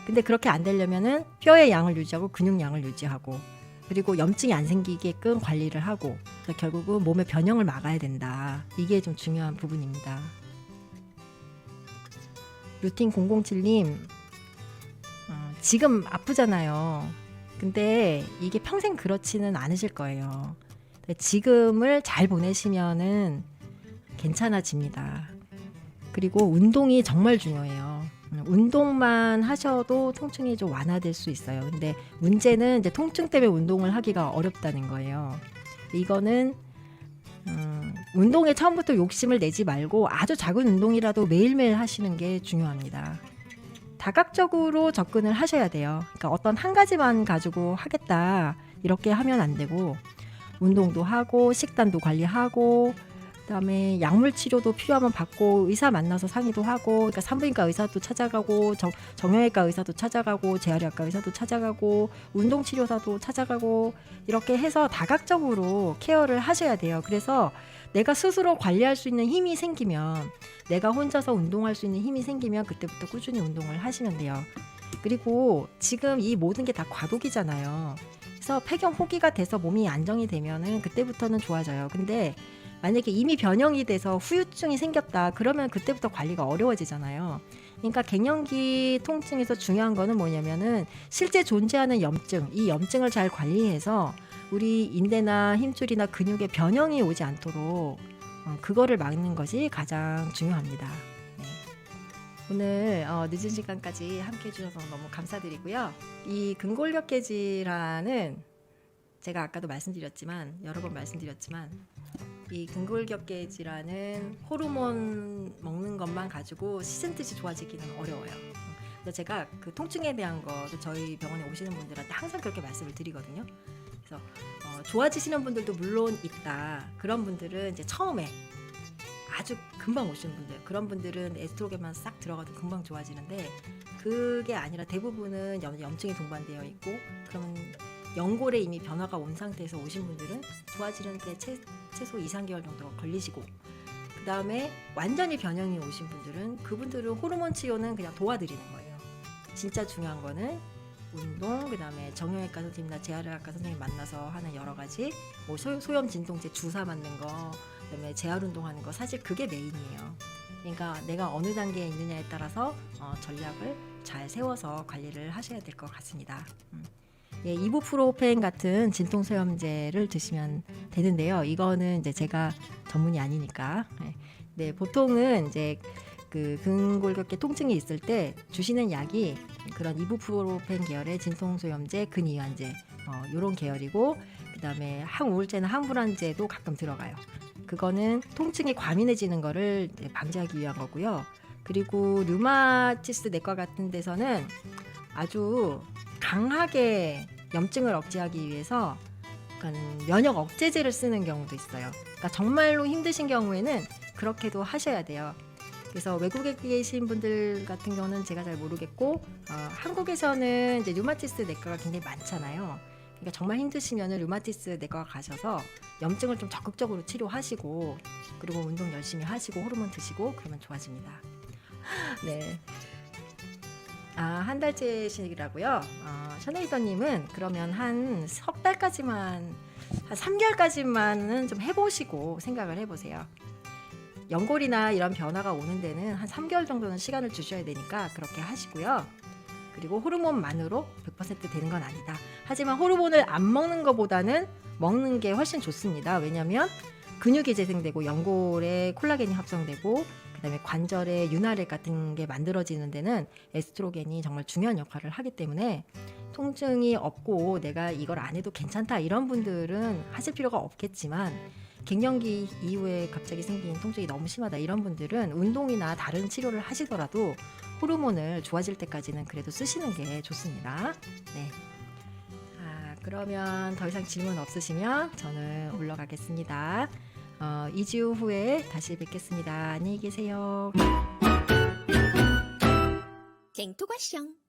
근데 그렇게 안 되려면은 뼈의 양을 유지하고 근육량을 유지하고, 그리고 염증이 안 생기게끔 관리를 하고, 그래서 결국은 몸의 변형을 막아야 된다. 이게 좀 중요한 부분입니다. 루틴 007님, 지금 아프잖아요. 근데 이게 평생 그렇지는 않으실 거예요. 지금을 잘 보내시면은 괜찮아집니다. 그리고 운동이 정말 중요해요. 운동만 하셔도 통증이 좀 완화될 수 있어요. 근데 문제는 이제 통증 때문에 운동을 하기가 어렵다는 거예요. 이거는 운동에 처음부터 욕심을 내지 말고 아주 작은 운동이라도 매일매일 하시는 게 중요합니다. 다각적으로 접근을 하셔야 돼요. 그러니까 어떤 한 가지만 가지고 하겠다 이렇게 하면 안 되고, 운동도 하고 식단도 관리하고 그다음에 약물 치료도 필요하면 받고 의사 만나서 상의도 하고 그러니까 산부인과 의사도 찾아가고 정형외과 의사도 찾아가고 재활의학과 의사도 찾아가고 운동치료사도 찾아가고 이렇게 해서 다각적으로 케어를 하셔야 돼요. 그래서 내가 스스로 관리할 수 있는 힘이 생기면 내가 혼자서 운동할 수 있는 힘이 생기면 그때부터 꾸준히 운동을 하시면 돼요. 그리고 지금 이 모든 게 다 과도기잖아요. 그래서 폐경 호기가 돼서 몸이 안정이 되면은 그때부터는 좋아져요. 근데 만약에 이미 변형이 돼서 후유증이 생겼다 그러면 그때부터 관리가 어려워지잖아요. 그러니까 갱년기 통증에서 중요한 거는 뭐냐면은 실제 존재하는 염증, 이 염증을 잘 관리해서 우리 인대나 힘줄이나 근육에 변형이 오지 않도록 그거를 막는 것이 가장 중요합니다. 네. 오늘 늦은 시간까지 함께 해주셔서 너무 감사드리고요. 이 근골격계 질환은 제가 아까도 말씀드렸지만 여러 번 말씀드렸지만 이 근골격계 질환은 호르몬 먹는 것만 가지고 시즌듯이 좋아지기는 어려워요. 그래서 제가 그 통증에 대한 것도 저희 병원에 오시는 분들한테 항상 그렇게 말씀을 드리거든요. 그래서 좋아지시는 분들도 물론 있다. 그런 분들은 이제 처음에 아주 금방 오시는 분들, 그런 분들은 에스트로겐만 싹 들어가도 금방 좋아지는데 그게 아니라 대부분은 염증이 동반되어 있고 그러면 연골에 이미 변화가 온 상태에서 오신 분들은 좋아지는데 최소 2-3개월 정도가 걸리시고 그 다음에 완전히 변형이 오신 분들은 그분들은 호르몬 치료는 그냥 도와드리는 거예요. 진짜 중요한 거는 운동, 그 다음에 정형외과 선생님이나 재활의학과 선생님 만나서 하는 여러 가지 뭐 소염 진통제 주사 맞는 거, 그 다음에 재활운동 하는 거 사실 그게 메인이에요. 그러니까 내가 어느 단계에 있느냐에 따라서 전략을 잘 세워서 관리를 하셔야 될 것 같습니다. 예, 이부프로펜 같은 진통소염제를 드시면 되는데요. 이거는 이제 제가 전문이 아니니까. 네, 보통은 이제 그 근골격계 통증이 있을 때 주시는 약이 그런 이부프로펜 계열의 진통소염제, 근이완제 이런 계열이고 그다음에 항우울제나 항불안제도 가끔 들어가요. 그거는 통증이 과민해지는 거를 방지하기 위한 거고요. 그리고 류마티스 내과 같은 데서는 아주 강하게 염증을 억제하기 위해서 면역 억제제를 쓰는 경우도 있어요. 그러니까 정말로 힘드신 경우에는 그렇게도 하셔야 돼요. 그래서 외국에 계신 분들 같은 경우는 제가 잘 모르겠고 한국에서는 이제 류마티스 내과가 굉장히 많잖아요. 그러니까 정말 힘드시면은 류마티스 내과 가셔서 염증을 좀 적극적으로 치료하시고 그리고 운동 열심히 하시고 호르몬 드시고 그러면 좋아집니다. 네. 한 달째시라고요? 셔네이더님은 그러면 한 석 달까지만, 한 3개월까지만은 좀 해보시고 생각을 해보세요. 연골이나 이런 변화가 오는 데는 한 3개월 정도는 시간을 주셔야 되니까 그렇게 하시고요. 그리고 호르몬만으로 100% 되는 건 아니다. 하지만 호르몬을 안 먹는 것보다는 먹는 게 훨씬 좋습니다. 왜냐하면 근육이 재생되고 연골에 콜라겐이 합성되고 그다음에 관절에 윤활액 같은 게 만들어지는 데는 에스트로겐이 정말 중요한 역할을 하기 때문에 통증이 없고 내가 이걸 안 해도 괜찮다 이런 분들은 하실 필요가 없겠지만 갱년기 이후에 갑자기 생긴 통증이 너무 심하다 이런 분들은 운동이나 다른 치료를 하시더라도 호르몬을 좋아질 때까지는 그래도 쓰시는 게 좋습니다. 네. 그러면 더 이상 질문 없으시면 저는 올라가겠습니다. 2주 후에 다시 뵙겠습니다. 안녕히 계세요. 쟁토과숑